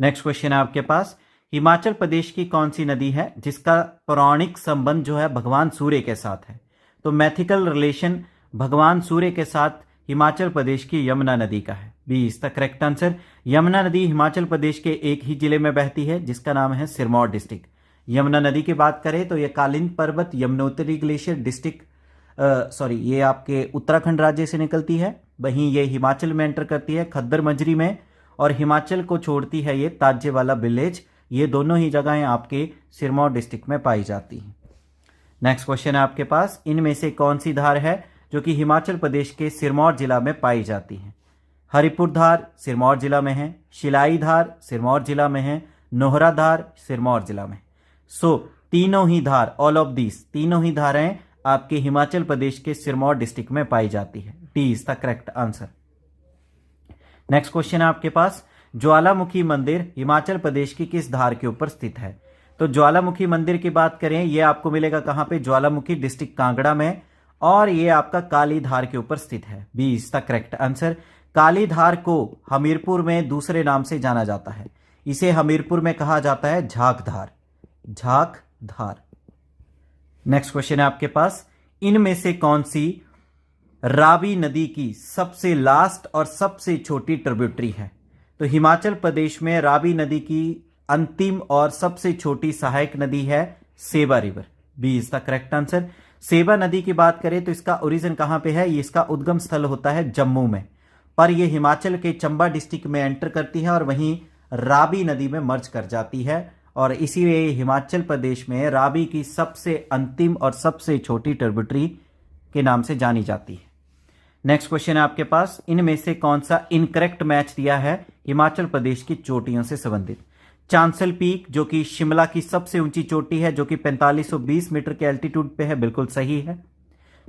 Speaker 1: Next question है आपके पास, हिमाचल प्रदेश की कौन सी नदी है जिसका पौराणिक संबंध जो है भगवान सूर्य के साथ है? तो मैथिकल रिलेशन भगवान सूर्य के साथ हिमाचल प्रदेश की यमुना नदी का है? B is the correct answer. Yamuna नदी हिमाचल प्रदेश के एक ही जिले में बहती है जिसका नाम है सिरमौर डिस्ट्रिक्ट। यमुना नदी की बात करें तो ये कालिंद पर्वत यमुनोत्री ग्लेशियर डिस्ट्रिक्ट ये आपके उत्तराखंड राज्य से निकलती है, वहीं ये हिमाचल में एंटर करती है खद्दर मजरी में, और हिमाचल को छोड़ती है ये ताजेवाला विलेज। ये दोनों ही जगहें आपके सिरमौर डिस्ट्रिक्ट में पाई जाती हैं। नेक्स्ट क्वेश्चन है आपके पास, इनमें से कौन सी धार है जो कि हिमाचल प्रदेश के सिरमौर जिला में पाई जाती है? हरिपुर धार सिरमौर जिला में है, शिलाई धार सिरमौर जिला में है, नोहरा धार सिरमौर जिला में। तीनों ही धार, ऑल ऑफ दीज, तीनों ही धारें आपके हिमाचल प्रदेश के सिरमौर डिस्ट्रिक्ट में पाई जाती है। D is the correct answer. Next question है आपके पास, ज्वालामुखी मंदिर हिमाचल प्रदेश की किस धार के ऊपर स्थित है? तो ज्वालामुखी मंदिर की बात करें, ये आपको मिलेगा कहां पे? ज्वालामुखी डिस्ट्रिक्ट कांगड़ा में, और ये आपका काली धार के ऊपर स्थित है। B is the correct answer. Kali Dhar को हमीरपुर में दूसरे नाम से जाना जाता है, इसे हमीरपुर में कहा जाता है झाक धार, झाक धार। नेक्स्ट क्वेश्चन है आपके पास, इनमें से कौन सी रावी नदी की सबसे लास्ट और सबसे छोटी ट्रिब्यूटरी है? तो हिमाचल प्रदेश में रावी नदी की अंतिम और सबसे छोटी सहायक नदी है Seba river. B is the correct answer. Seba नदी की बात करें तो इसका ओरिजिन कहां पे है? ये इसका उद्गम स्थल होता है जम्मू में, पर यह हिमाचल के चंबा डिस्ट्रिक्ट में एंटर करती है और वहीं रावी नदी में मर्ज कर जाती है, और इसीलिए हिमाचल प्रदेश में रावी की सबसे अंतिम और सबसे छोटी ट्रिब्यूटरी के नाम से जानी जाती है। नेक्स्ट क्वेश्चन है आपके पास, इनमें से कौन सा इनकरेक्ट मैच दिया है हिमाचल प्रदेश की चोटियों से संबंधित? चांसल पीक जो कि शिमला की सबसे ऊंची चोटी है, जो कि 4520 मीटर के एल्टीट्यूड पे है, बिल्कुल सही है।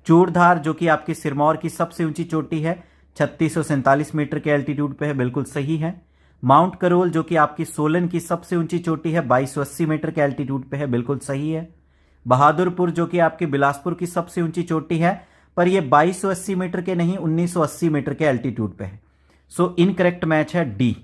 Speaker 1: चूड़धार जो कि आपकी सिरमौर की सबसे ऊंची चोटी है, 3647 मीटर के एल्टीट्यूड पे है, बिल्कुल सही है। माउंट करोल जो कि आपकी सोलन की सबसे ऊंची चोटी है, 2280 मीटर के एल्टीट्यूड पे है, बिल्कुल सही है। बहादुरपुर जो कि आपकी बिलासपुर की सबसे ऊंची चोटी है, पर यह 2280 मीटर के नहीं 1980 मीटर के एल्टीट्यूड पे है। इनकरेक्ट मैच है डी।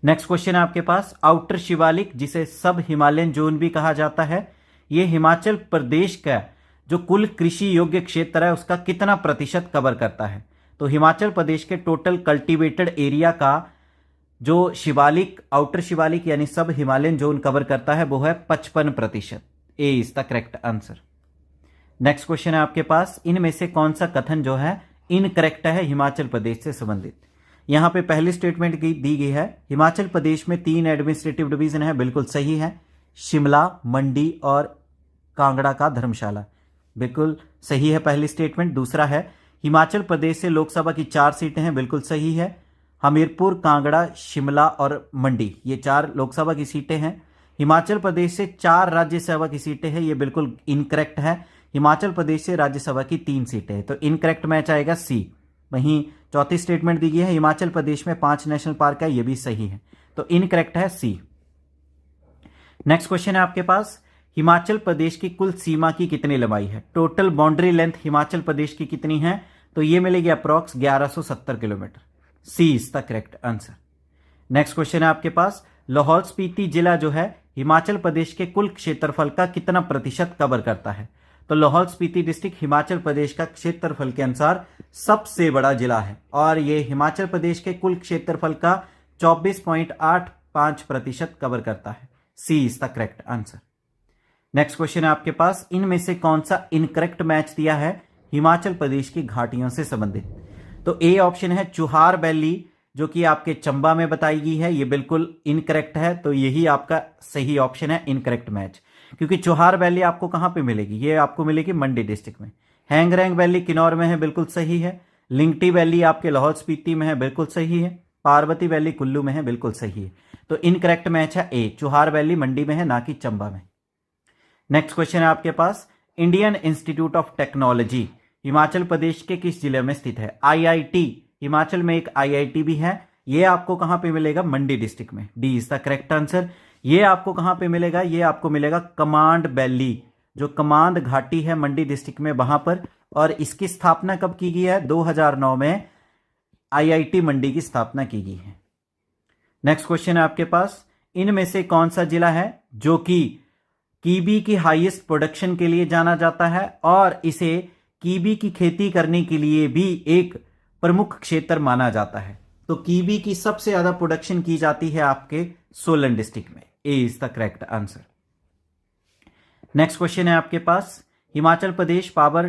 Speaker 1: नेक्स्ट क्वेश्चन है आपके पास, आउटर शिवालिक जिसे सब हिमालयन जोन भी कहा जाता है, यह हिमाचल प्रदेश का जो कुल कृषि योग्य क्षेत्र है उसका कितना प्रतिशत कवर करता है? तो हिमाचल प्रदेश के टोटल कल्टीवेटेड एरिया का जो शिवालिक, आउटर शिवालिक यानी सब हिमालयन जोन कवर करता है वो है 55%। A is the correct answer. Next question है आपके पास, इनमें से कौन सा कथन जो है इनकरेक्ट है हिमाचल प्रदेश से संबंधित? यहां पे पहली स्टेटमेंट दी गई है, हिमाचल प्रदेश में 3 एडमिनिस्ट्रेटिव डिवीजन है, बिल्कुल सही है। शिमला, मंडी और कांगड़ा का धर्मशाला, बिल्कुल सही है पहली स्टेटमेंट। दूसरा है, हिमाचल प्रदेश से लोकसभा की 4 सीटें हैं, बिल्कुल सही है। हमीरपुर, कांगड़ा, शिमला और मंडी, ये 4 लोकसभा की सीटें हैं। हिमाचल प्रदेश से 4 राज्यसभा की सीटें हैं, ये बिल्कुल इनकरेक्ट है। हिमाचल प्रदेश से राज्यसभा की 3 सीटें हैं, तो इनकरेक्ट मैच आएगा सी। वहीं चौथी स्टेटमेंट दी गई है, हिमाचल प्रदेश में 5 नेशनल पार्क है, यह भी सही है, तो इनकरेक्ट है सी। नेक्स्ट क्वेश्चन है आपके पास, हिमाचल प्रदेश की कुल सीमा की कितनी लंबाई है? Total boundary length Himachal Pradesh की कितनी है? तो ये मिलेगी approx 1170 kilometre. C is the correct answer. Next question है आपके पास, लाहौल स्पीति जिला जो है हिमाचल प्रदेश के कुल क्षेत्रफल का कितना प्रतिशत कवर करता है? तो लाहौल स्पीति डिस्ट्रिक्ट हिमाचल प्रदेश का क्षेत्रफल के अनुसार सबसे बड़ा जिला है, और यह हिमाचल प्रदेश के कुल क्षेत्रफल का 24.85% कवर करता है। C is the correct answer. Next question है आपके पास, इनमें से कौन सा इनकरेक्ट मैच दिया है हिमाचल प्रदेश की घाटियों से संबंधित? तो ए ऑप्शन है चुहार वैली जो कि आपके चंबा में बताई गई है, ये बिल्कुल इनकरेक्ट है, तो यही आपका सही ऑप्शन है इनकरेक्ट मैच, क्योंकि चुहार वैली आपको कहां पे मिलेगी? ये आपको मिलेगी मंडी डिस्ट्रिक्ट में। हैंगरैंग वैली किन्नौर में है, बिल्कुल सही है। लिंगटी वैली आपके लाहौल स्पीति में है, बिल्कुल सही है। पार्वती वैली कुल्लू में है, बिल्कुल सही है। तो इनकरेक्ट मैच है ए, चुहार वैली मंडी में है, ना कि चंबा में। नेक्स्ट क्वेश्चन है आपके पास, Indian Institute of Technology Himachal Pradesh के किस जिले में स्थित है? आईआईटी, हिमाचल में एक आईआईटी भी है, ये आपको कहां पे मिलेगा? मंडी डिस्ट्रिक्ट में। D is the correct answer. ये आपको कहां पे मिलेगा? ये आपको मिलेगा कमांड वैली, जो कमांड घाटी है मंडी डिस्ट्रिक्ट में, वहां पर। और इसकी स्थापना कब की गई है? 2009 में आईआईटी मंडी की स्थापना की गई है। नेक्स्ट क्वेश्चन है आपके पास, इनमें से कौन सा जिला है जो कि कीवी की हाईएस्ट प्रोडक्शन के लिए जाना जाता है और इसे कीवी की खेती करने के लिए भी एक प्रमुख क्षेत्र माना जाता है। तो कीवी की सबसे ज्यादा प्रोडक्शन की जाती है आपके सोलन डिस्ट्रिक्ट में। A is the correct answer. Next question है आपके पास, Himachal Pradesh power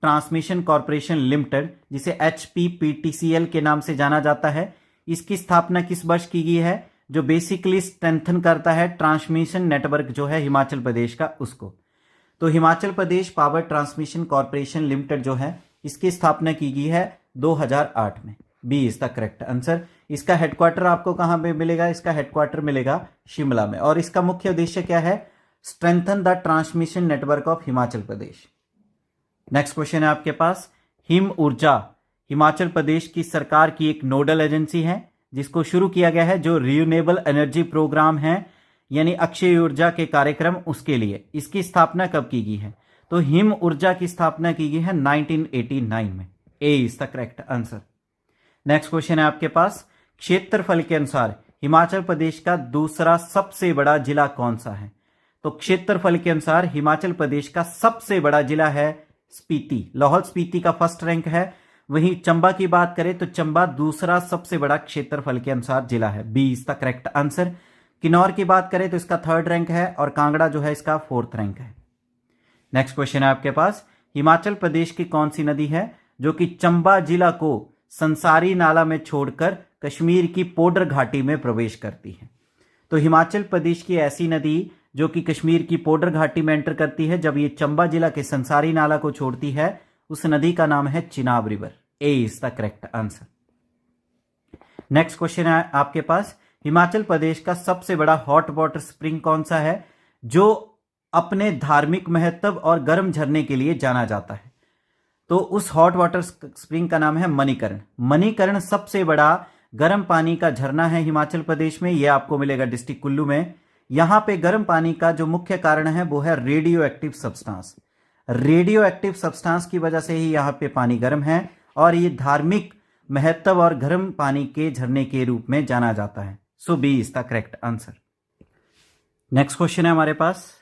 Speaker 1: transmission corporation limited, जिसे HPPTCL के नाम से जाना जाता है, इसकी स्थापना किस वर्ष की गई है? जो बेसिकली स्ट्रेंथन करता है ट्रांसमिशन नेटवर्क जो है हिमाचल प्रदेश का, उसको। तो Himachal Pradesh power transmission corporation limited जो है, इसकी स्थापना की गई है 2008 में। B is the correct answer. इसका हेडक्वार्टर आपको कहां पे मिलेगा? इसका हेडक्वार्टर मिलेगा शिमला में। और इसका मुख्य उद्देश्य क्या है? Strengthen the transmission network of Himachal Pradesh. Next question है आपके पास, हिम ऊर्जा हिमाचल प्रदेश की सरकार की एक नोडल एजेंसी है, जिसको शुरू किया गया है जो रिन्यूएबल एनर्जी प्रोग्राम है, यानी अक्षय ऊर्जा के कार्यक्रम, उसके लिए। इसकी स्थापना कब की गई है? तो हिम ऊर्जा की स्थापना की गई है 1989 में। A is the correct answer. Next question है आपके पास, क्षेत्रफल के अनुसार हिमाचल प्रदेश का दूसरा सबसे बड़ा जिला कौन सा है? तो क्षेत्रफल के अनुसार हिमाचल प्रदेश का सबसे बड़ा जिला है स्पीति। लाहौल स्पीति का फर्स्ट रैंक है। वहीं चंबा की बात करें तो चंबा दूसरा सबसे बड़ा क्षेत्रफल के अनुसार जिला है। B is the correct answer. Kinnaur की बात करें तो इसका थर्ड रैंक है और कांगड़ा जो है इसका फोर्थ रैंक है। नेक्स्ट क्वेश्चन है आपके पास, हिमाचल प्रदेश की कौन सी नदी है जो कि चंबा जिला को संसारी नाला में छोड़कर कश्मीर की पोडर घाटी में प्रवेश करती है? तो हिमाचल प्रदेश की ऐसी नदी जो कि कश्मीर की पोडर घाटी में एंटर करती है, जब ये चंबा जिला के संसारी नाला को छोड़ती है, उस नदी का नाम है Chenab river. A is the correct answer. Next question है आपके पास, हिमाचल प्रदेश का सबसे बड़ा हॉट वाटर स्प्रिंग कौन सा है जो अपने धार्मिक महत्व और गर्म झरने के लिए जाना जाता है? तो उस हॉट वाटर स्प्रिंग का नाम है मणिकर्ण। मणिकर्ण सबसे बड़ा गर्म पानी का झरना है हिमाचल प्रदेश में। यह आपको मिलेगा डिस्ट्रिक्ट कुल्लू में। यहां पे गर्म पानी का जो मुख्य कारण है वो है radio active substance. Radio active substance की वजह से ही यहां पे पानी गर्म है और ये धार्मिक महत्व और गर्म पानी के झरने के रूप में जाना जाता है। So B is the correct answer. Next question है हमारे पास,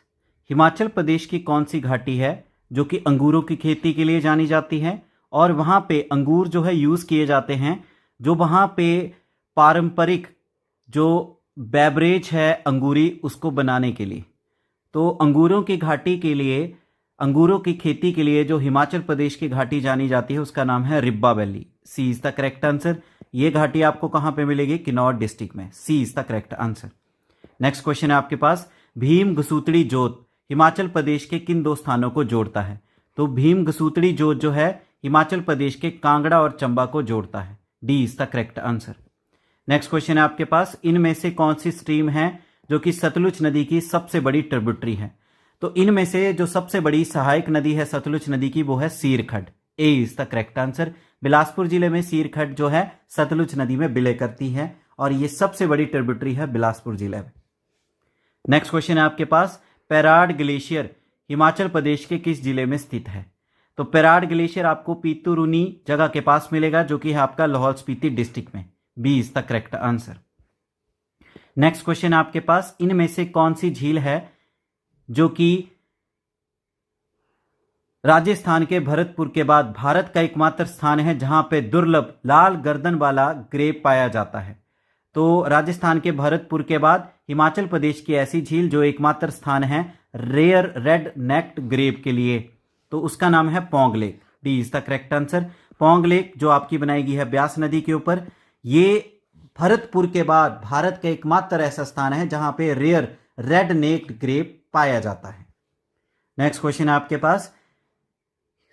Speaker 1: हिमाचल प्रदेश की कौन सी घाटी है जो कि अंगूरों की खेती के लिए जानी जाती है और वहां पे अंगूर जो है यूज किए जाते हैं, जो वहां पे पारंपरिक जो बेवरेज है अंगूरी उसको बनाने के लिए। तो अंगूरों की घाटी के लिए, अंगूरों की खेती के लिए जो हिमाचल प्रदेश की घाटी जानी जाती है उसका नाम है Ribba valley. C is the correct answer. ये घाटी आपको कहां पे मिलेगी? किन्नौर डिस्ट्रिक्ट में। C is the correct answer. Next question है आपके पास, भीम घसुतड़ी जोत हिमाचल प्रदेश के किन दो स्थानों को जोड़ता है? तो भीम घसुतड़ी जोत जो है हिमाचल प्रदेश के कांगड़ा और चंबा को जोड़ता है। D is the correct answer. Next question है आपके पास, इनमें से कौन सी स्ट्रीम है जो कि सतलुज नदी की सबसे बड़ी ट्रिब्यूटरी है? तो इनमें से जो सबसे बड़ी सहायक नदी है सतलुज नदी की वो है Seerkhad. A is the correct answer. Bilaspur जिले में सीरखड्ड जो है सतलुज नदी में विलय करती है और ये सबसे बड़ी ट्रिब्यूटरी है बिलासपुर जिले में। नेक्स्ट क्वेश्चन है आपके पास, पेराड ग्लेशियर हिमाचल प्रदेश के किस जिले में स्थित है? तो पेराड ग्लेशियर आपको पीतुरुनी जगह के पास मिलेगा जो कि है आपका लाहौल स्पीति डिस्ट्रिक्ट में। B is the correct answer. Next question आपके पास, इनमें से कौन सी झील है जो कि राजस्थान के भरतपुर के बाद भारत का एकमात्र स्थान है जहां पे दुर्लभ लाल गर्दन वाला ग्रेप पाया जाता है? तो राजस्थान के भरतपुर के बाद हिमाचल प्रदेश की ऐसी झील जो एकमात्र स्थान है रेयर रेड नेक्ड ग्रेप के लिए, तो उसका नाम है Pong lake. D is the correct answer. Pong lake जो आपकी बनाई गई है ब्यास नदी के ऊपर, ये भरतपुर के बाद भारत का एकमात्र ऐसा स्थान है जहां पे रेयर रेड नेक्ड ग्रेप पाया जाता है। नेक्स्ट क्वेश्चन है आपके पास,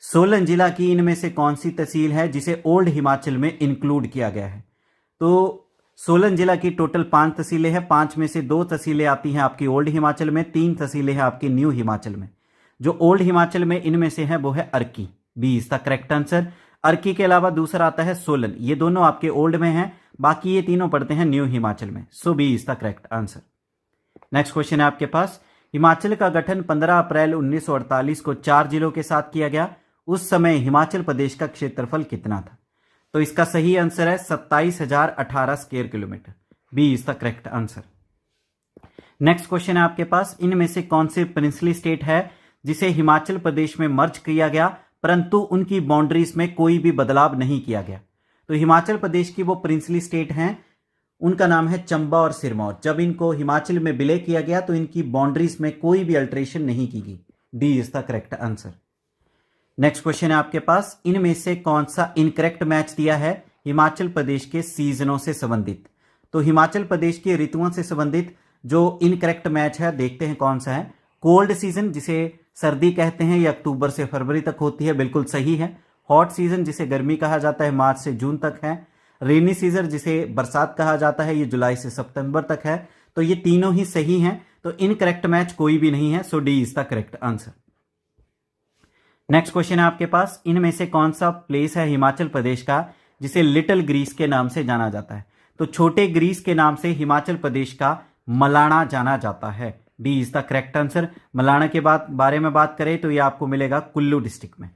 Speaker 1: सोलन जिला की इनमें से कौन सी तहसील है जिसे ओल्ड हिमाचल में इंक्लूड किया गया है? तो सोलन जिला की टोटल 5 तहसीलें हैं। 5 में से 2 तहसीलें आती हैं आपकी ओल्ड हिमाचल में, 3 तहसीलें हैं आपकी न्यू हिमाचल में। जो ओल्ड हिमाचल में इनमें से है वो है Arki. B is the correct answer. Arki के अलावा दूसरा आता है सोलन। ये दोनों आपके ओल्ड में हैं, बाकी ये तीनों पड़ते हैं न्यू हिमाचल में। So B is the correct answer. Next question है आपके पास, हिमाचल का गठन 15 अप्रैल 1948 को 4 जिलों के साथ किया गया। उस समय हिमाचल प्रदेश का क्षेत्रफल कितना था? तो इसका सही आंसर है 27,018 square kilometre. B is the correct answer. Next question है आपके पास, इनमें से कौन से प्रिंसली स्टेट है जिसे हिमाचल प्रदेश में मर्ज किया गया परंतु उनकी बाउंड्रीज में कोई भी बदलाव नहीं किया गया। तो हिमाचल प्रदेश की वो प्रिंसली स्टेट हैं, उनका नाम है चंबा और सिरमौर। जब इनको हिमाचल में विलय किया गया तो इनकी बाउंड्रीज में कोई भी अल्टरेशन नहीं की गई। D is the correct answer. Next question है आपके पास, इनमें से कौन सा इनकरेक्ट मैच दिया है हिमाचल प्रदेश के सीजनों से संबंधित। तो हिमाचल प्रदेश के ऋतुओं से संबंधित जो इनकरेक्ट मैच है देखते हैं कौन सा है। कोल्ड सीजन जिसे सर्दी कहते हैं ये अक्टूबर से फरवरी तक होती है, बिल्कुल सही है। हॉट सीजन जिसे गर्मी कहा जाता है मार्च से जून तक है। रेनी सीजन जिसे बरसात कहा जाता है ये जुलाई से सितंबर तक है। तो ये तीनों ही सही हैं, तो इनकरेक्ट मैच कोई भी नहीं है। So D is the correct answer. Next question है आपके पास, इनमें से कौन सा प्लेस है हिमाचल प्रदेश का जिसे लिटिल ग्रीस के नाम से जाना जाता है। तो छोटे ग्रीस के नाम से हिमाचल प्रदेश का मलाना जाना जाता है। D is the correct answer. Malana के बारे में बात करें तो ये आपको मिलेगा कुल्लू डिस्ट्रिक्ट में।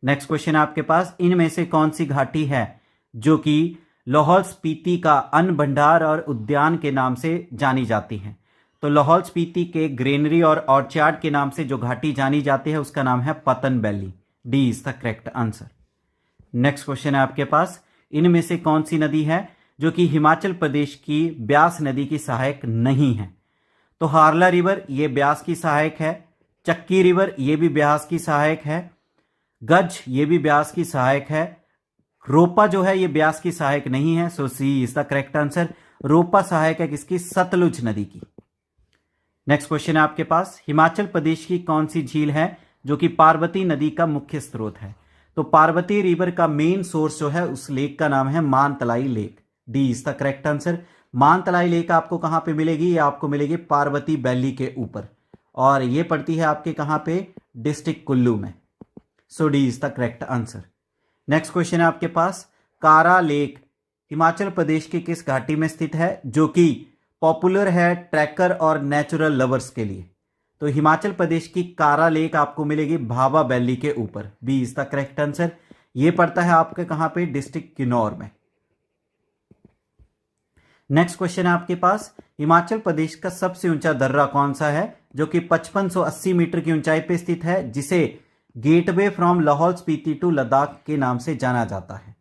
Speaker 1: नेक्स्ट क्वेश्चन है आपके पास, इनमें से कौन सी घाटी है जो कि लाहौल स्पीति का अन्न भंडार और उद्यान के नाम से जानी जाती है। तो लाहौल स्पीति के ग्रेनरी और ऑर्चार्ड के नाम से जो घाटी जानी जाती है उसका नाम है पतन valley. D is the correct answer. Next question है आपके पास, इनमें से कौन सी नदी है जो कि हिमाचल प्रदेश की ब्यास नदी की सहायक नहीं है। तो हारला रिवर ये ब्यास की सहायक है, चक्की रिवर ये भी ब्यास की सहायक है, गज ये भी ब्यास की सहायक है, रोपा जो है ये ब्यास की सहायक नहीं है। So C is the correct answer. रोपा सहायक है किसकी, सतलुज नदी की। नेक्स्ट क्वेश्चन है आपके पास, हिमाचल प्रदेश की कौन सी झील है जो कि पार्वती नदी का मुख्य स्रोत है। तो पार्वती रिवर का मेन सोर्स जो है उस लेक का नाम है Mantalai lake. D is the correct answer. Mantalai lake आपको कहां पे मिलेगी, ये आपको मिलेगी पार्वती वैली के ऊपर, और ये पड़ती है आपके कहां पे, डिस्ट्रिक्ट कुल्लू में। So D is the correct answer. Next question है आपके पास, कारा लेक हिमाचल प्रदेश की किस घाटी में स्थित है जो कि पॉपुलर है ट्रैकर और नेचुरल लवर्स के लिए। तो हिमाचल प्रदेश की कारा लेक आपको मिलेगी भावा वैली के ऊपर। B is the correct answer. ये पड़ता है आपके कहां पे, डिस्ट्रिक्ट किन्नौर में। नेक्स्ट क्वेश्चन है आपके पास, हिमाचल प्रदेश का सबसे ऊंचा दर्रा कौन सा है जो कि 5580 मीटर की ऊंचाई पे स्थित है, जिसे gateway from Lahaul Spiti to Ladakh के नाम से जाना जाता है।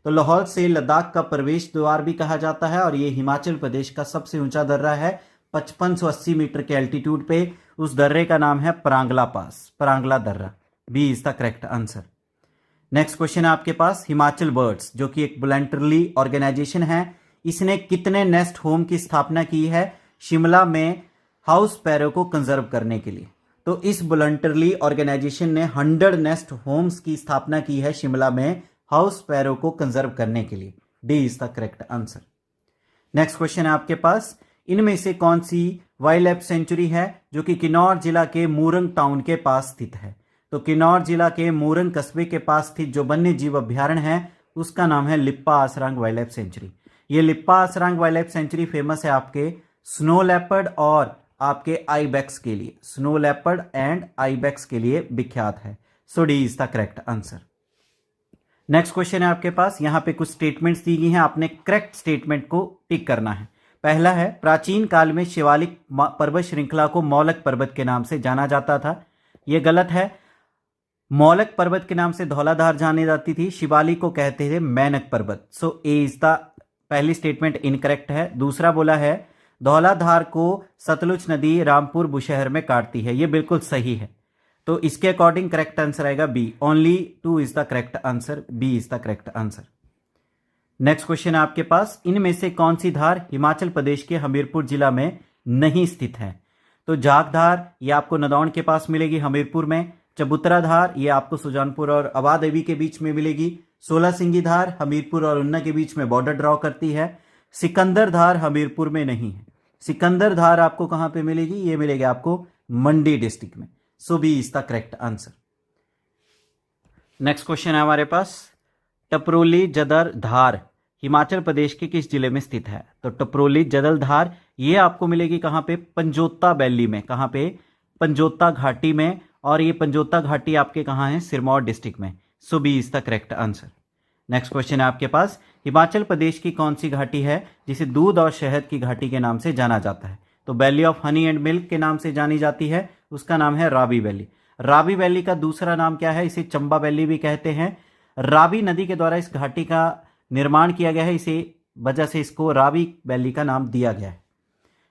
Speaker 1: तो लाहौल से लद्दाख का प्रवेश द्वार भी कहा जाता है, और ये हिमाचल प्रदेश का सबसे ऊंचा दर्रा है 5580 मीटर के एल्टीट्यूड पे। उस दर्रे का नाम है परांगला पास, परांगला दर्रा। B is the correct answer. Next question है आपके पास, हिमाचल बर्ड्स जो कि एक वॉलंटरी ऑर्गेनाइजेशन है, इसने कितने नेस्ट होम की स्थापना की है शिमला में हाउस पैरो को कंजर्व करने के लिए। तो इस वॉलंटरी ऑर्गेनाइजेशन ने 100 नेस्ट होम्स की स्थापना की है शिमला में हाउस पैरो को कंजर्व करने के लिए। D is the correct answer. Next question है आपके पास, इनमें से कौन सी वाइल्ड लाइफ सेंचुरी है जो कि किन्नौर जिला के मूरंग टाउन के पास स्थित है। तो किन्नौर जिला के मूरंग कस्बे के पास स्थित जो वन्य जीव अभ्यारण्य है उसका नाम है लिप्पा आसरांग वाइल्ड लाइफ सेंचुरी। ये Lippa आसरांग wild life sanctuary famous है आपके स्नो लेपर्ड और आपके आईबैक्स के लिए। स्नो लेपर्ड एंड आईबैक्स के लिए विख्यात है। So D is the correct answer. Next question है आपके पास, यहां पे कुछ स्टेटमेंट्स दी गई हैं, आपने करेक्ट स्टेटमेंट को टिक करना है। पहला है, प्राचीन काल में शिवालिक पर्वत श्रृंखला को मौलक पर्वत के नाम से जाना जाता था। यह गलत है। मौलक पर्वत के नाम से धौलाधार जानी जाती थी, शिवालिक को कहते थे मैनक पर्वत। सो ए इज द पहली स्टेटमेंट इनकरेक्ट है। दूसरा बोला है धौलाधार को सतलुज नदी रामपुर बुशहर में काटती है, यह बिल्कुल सही है। तो इसके अकॉर्डिंग करेक्ट आंसर आएगा B. Only 2 is the correct answer. B is the correct answer. Next question है आपके पास, इनमें से कौन सी धार हिमाचल प्रदेश के हमीरपुर जिला में नहीं स्थित है। तो जाग धार ये आपको नदौन के पास मिलेगी हमीरपुर में। चबूतरा धार ये आपको सुजानपुर और अबादेवी के बीच में मिलेगी। 16 सिंगी धार हमीरपुर और उन्ना के बीच में बॉर्डर ड्रॉ करती है। सिकंदर धार हमीरपुर में नहीं है। सिकंदर धार आपको कहां पे मिलेगी, ये मिलेगी आपको मंडी डिस्ट्रिक्ट में। So B is the correct answer. Next question है हमारे पास, टपरोली जदर धार हिमाचल प्रदेश के किस जिले में स्थित है। तो टपरोली जदल धार ये आपको मिलेगी कहां पे, पंजोता वैली में। कहां पे, पंजोता घाटी में। और ये पंजोता घाटी आपके कहां है, सिरमौर डिस्ट्रिक्ट में। So B is the correct answer. Next question है आपके पास, हिमाचल प्रदेश की कौन सी घाटी है जिसे दूध और शहद की घाटी के नाम से जाना जाता है। तो valley of honey and milk के नाम से जानी जाती है, उसका नाम है रावी वैली। रावी वैली का दूसरा नाम क्या है? इसे चंबा वैली भी कहते हैं। रावी नदी के द्वारा इस घाटी का निर्माण किया गया है, इसे वजह से इसको रावी वैली का नाम दिया गया है।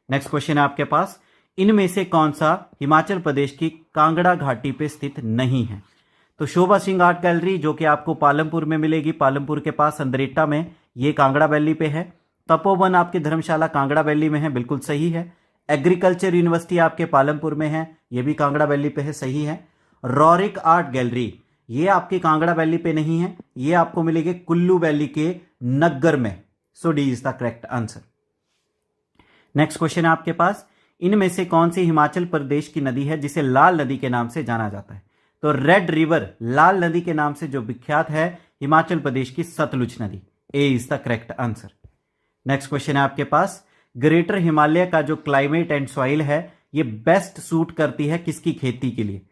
Speaker 1: नेक्स्ट क्वेश्चन है आपके पास, इनमें से कौन सा हिमाचल प्रदेश की कांगड़ा घाटी पे स्थित नहीं है? तो शोभा सिंह आर्ट गैलरी जो कि आपको पालमपुर में मिलेगी, पालमपुर के पास अंद्रेटा में, ये कांगड़ा वैली पे है। तपोवन आपकी धर्मशाला कांगड़ा वैली में है, बिल्कुल सही है। एग्रीकल्चर यूनिवर्सिटी आपके पालमपुर में है, ये भी कांगड़ा वैली पे है, सही है। रॉरिक आर्ट गैलरी ये आपकी कांगड़ा वैली पे नहीं है, ये आपको मिलेगी कुल्लू वैली के नग्गर में। So D is the correct answer. Next question है आपके पास, इनमें से कौन सी हिमाचल प्रदेश की नदी है जिसे लाल नदी के नाम से जाना जाता है? तो रेड रिवर लाल नदी के नाम से जो विख्यात है हिमाचल प्रदेश की सतलुज नदी। A is the correct answer. Next question है आपके पास, ग्रेटर हिमालय का जो क्लाइमेट एंड सॉइल है ये बेस्ट सूट करती है किसकी खेती के लिए?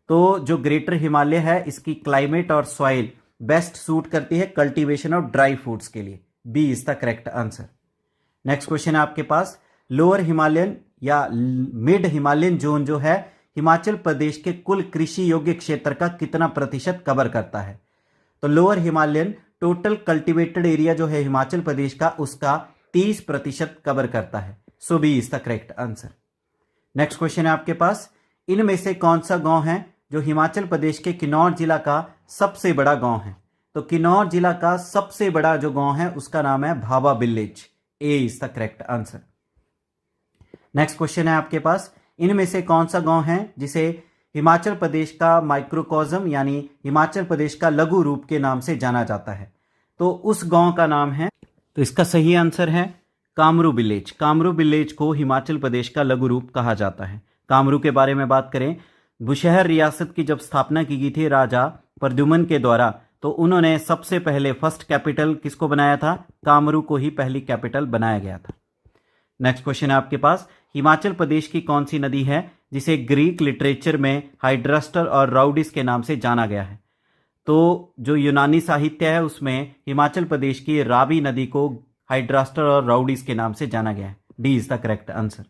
Speaker 1: तो जो ग्रेटर हिमालय है इसकी क्लाइमेट और सॉइल बेस्ट सूट करती है कल्टीवेशन ऑफ ड्राई फूड्स के लिए। B is the correct answer. Next question है आपके पास, लोअर हिमालयन या मिड हिमालयन जोन जो है हिमाचल प्रदेश के कुल कृषि योग्य क्षेत्र का कितना प्रतिशत कवर करता है? तो lower Himalayan total cultivated area जो है हिमाचल प्रदेश का उसका 30% कवर करता है। So B is the correct answer. Next question है आपके पास, इनमें से कौन सा गांव है जो हिमाचल प्रदेश के किन्नौर जिला का सबसे बड़ा गांव है? तो किन्नौर जिला का सबसे बड़ा जो गांव है उसका नाम है Bhava village. A is the correct answer. Next question है आपके पास, इनमें से कौन सा गांव है जिसे हिमाचल प्रदेश का माइक्रोकॉज्म यानी हिमाचल प्रदेश का लघु रूप के नाम से जाना जाता है? तो उस गांव का नाम है, तो इसका सही आंसर है कामरू विलेज। कामरू विलेज को हिमाचल प्रदेश का लघु रूप कहा जाता है। कामरू के बारे में बात करें, बुशहर रियासत की जब स्थापना की गई थी राजा प्रद्युमन के द्वारा, तो उन्होंने सबसे पहले फर्स्ट कैपिटल किसको बनाया था? कामरू को ही पहली कैपिटल बनाया गया था। नेक्स्ट क्वेश्चन है आपके पास, हिमाचल प्रदेश की कौन सी नदी है जिसे ग्रीक लिटरेचर में हाइड्रास्टर और राउडिस के नाम से जाना गया है? तो जो यूनानी साहित्य है उसमें हिमाचल प्रदेश की रावी नदी को हाइड्रास्टर और राउडिस के नाम से जाना गया है। D is the correct answer.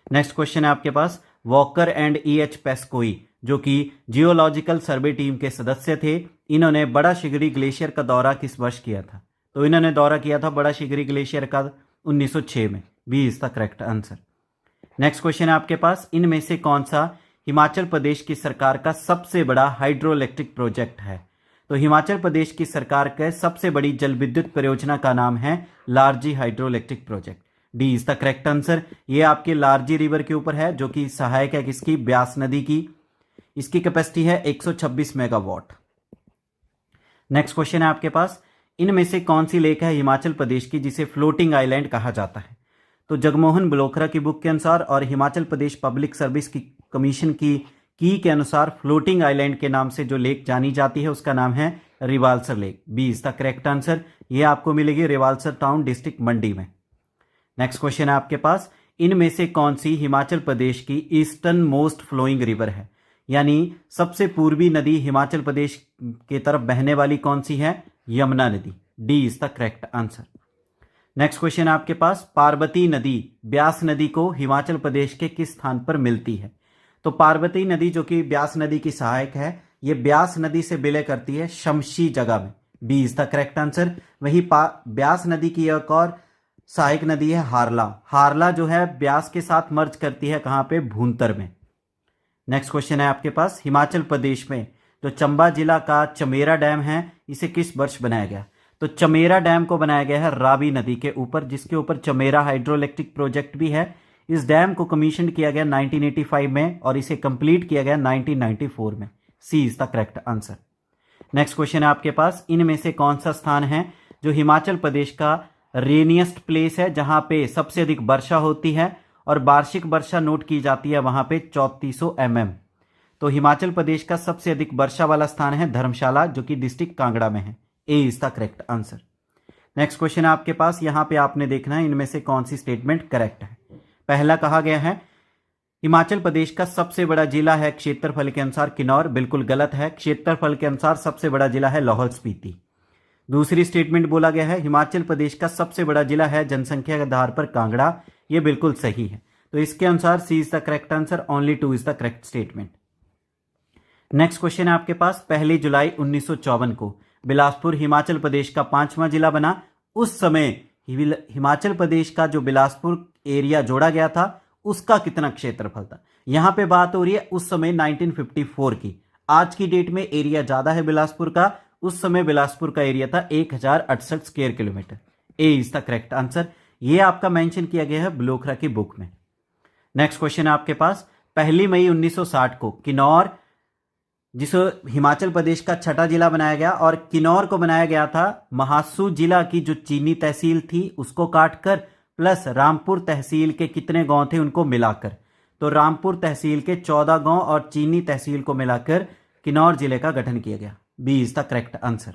Speaker 1: Next question है आपके पास, वॉकर एंड E.H. पेस्कोई जो कि जियोलॉजिकल सर्वे टीम के सदस्य थे, इन्होंने बड़ा शिगरी ग्लेशियर का दौरा किस वर्ष किया था? तो इन्होंने दौरा किया था बड़ा शिगरी ग्लेशियर का 1906 में। B is the correct answer. Next question है आपके पास, इनमें से कौन सा हिमाचल प्रदेश की सरकार का सबसे बड़ा हाइड्रो इलेक्ट्रिक प्रोजेक्ट है? तो हिमाचल प्रदेश की सरकार के सबसे बड़ी जल विद्युत परियोजना का नाम है Larji hydro electric project. D is the correct answer. ये आपके लारजी रिवर के ऊपर है जो कि सहायक है किसकी? ब्यास नदी की। इसकी कैपेसिटी है 126 मेगावाट। नेक्स्ट क्वेश्चन है आपके पास, इनमें से कौन सी लेक है हिमाचल प्रदेश की जिसे फ्लोटिंग आइलैंड कहा जाता है? तो जगमोहन बलोखरा की बुक के अनुसार और हिमाचल प्रदेश पब्लिक सर्विस की कमीशन की के अनुसार फ्लोटिंग आइलैंड के नाम से जो लेक जानी जाती है उसका नाम है Rewalsar lake. B is the correct answer. ये आपको मिलेगी रिवाल्सर टाउन डिस्ट्रिक्ट मंडी में। नेक्स्ट क्वेश्चन है आपके पास, इनमें से कौन सी हिमाचल प्रदेश की ईस्टर्न मोस्ट फ्लोइंग रिवर है? यानी सबसे पूर्वी नदी हिमाचल प्रदेश के तरफ बहने वाली कौन सी है? यमुना नदी। D is the correct answer. Next question है आपके पास, पार्वती नदी ब्यास नदी को हिमाचल प्रदेश के किस स्थान पर मिलती है? तो पार्वती नदी जो कि ब्यास नदी की सहायक है, ये ब्यास नदी से विलय करती है शमशी जगह में। B is the correct answer. वही ब्यास नदी की एक और सहायक नदी है हारला। हारला जो है ब्यास के साथ मर्ज करती है कहां पे? भूंतर में। नेक्स्ट क्वेश्चन है आपके पास, हिमाचल प्रदेश में जो चंबा जिला का चमेरा डैम है इसे किस वर्ष बनाया गया? तो चमेरा डैम को बनाया गया है रावी नदी के ऊपर, जिसके ऊपर चमेरा हाइड्रो इलेक्ट्रिक प्रोजेक्ट भी है। इस डैम को कमीशन किया गया 1985 में और इसे कंप्लीट किया गया 1994 में। C is the correct answer. Next question है आपके पास, इनमें से कौन सा स्थान है जो हिमाचल प्रदेश का रेनियस्ट प्लेस है, जहां पे सबसे अधिक वर्षा होती है और वार्षिक वर्षा नोट की जाती है वहां पे 3400 mm। तो हिमाचल प्रदेश का सबसे अधिक वर्षा वाला स्थान है धर्मशाला जो कि डिस्ट्रिक्ट कांगड़ा में है। A is the correct answer. Next question है आपके पास, यहां पे आपने देखना है इनमें से कौन सी स्टेटमेंट करेक्ट है। पहला कहा गया है हिमाचल प्रदेश का सबसे बड़ा जिला है क्षेत्रफल के अनुसार किन्नौर, बिल्कुल गलत है। क्षेत्रफल के अनुसार सबसे बड़ा जिला है लाहौल स्पीति। दूसरी स्टेटमेंट बोला गया है हिमाचल प्रदेश का सबसे बड़ा जिला है जनसंख्या के आधार पर कांगड़ा, ये बिल्कुल सही है। तो इसके अनुसार C is the correct answer, only 2 is the correct statement. Next question है आपके पास, 1 जुलाई 1954 को बिलासपुर हिमाचल प्रदेश का 5वां जिला बना। उस समय हिमाचल प्रदेश का जो बिलासपुर एरिया जोड़ा गया था उसका कितना क्षेत्रफल था। यहां पे बात हो रही है उस समय 1954 की। आज की डेट में एरिया ज्यादा है बिलासपुर का, उस समय बिलासपुर का एरिया था 1068 square kilometre. A is the correct answer. ये आपका मेंशन किया गया है ब्लोखरा की बुक में। नेक्स्ट क्वेश्चन है आपके पास, 1 मई 1960 को किन्नौर, जिसे हिमाचल प्रदेश का 6ठा जिला बनाया गया, और किन्नौर को बनाया गया था महासू जिला की जो चीनी तहसील थी उसको काटकर, प्लस रामपुर तहसील के कितने गांव थे उनको मिलाकर। तो रामपुर तहसील के 14 गांव और चीनी तहसील को मिलाकर किन्नौर जिले का गठन किया गया। B is the correct answer.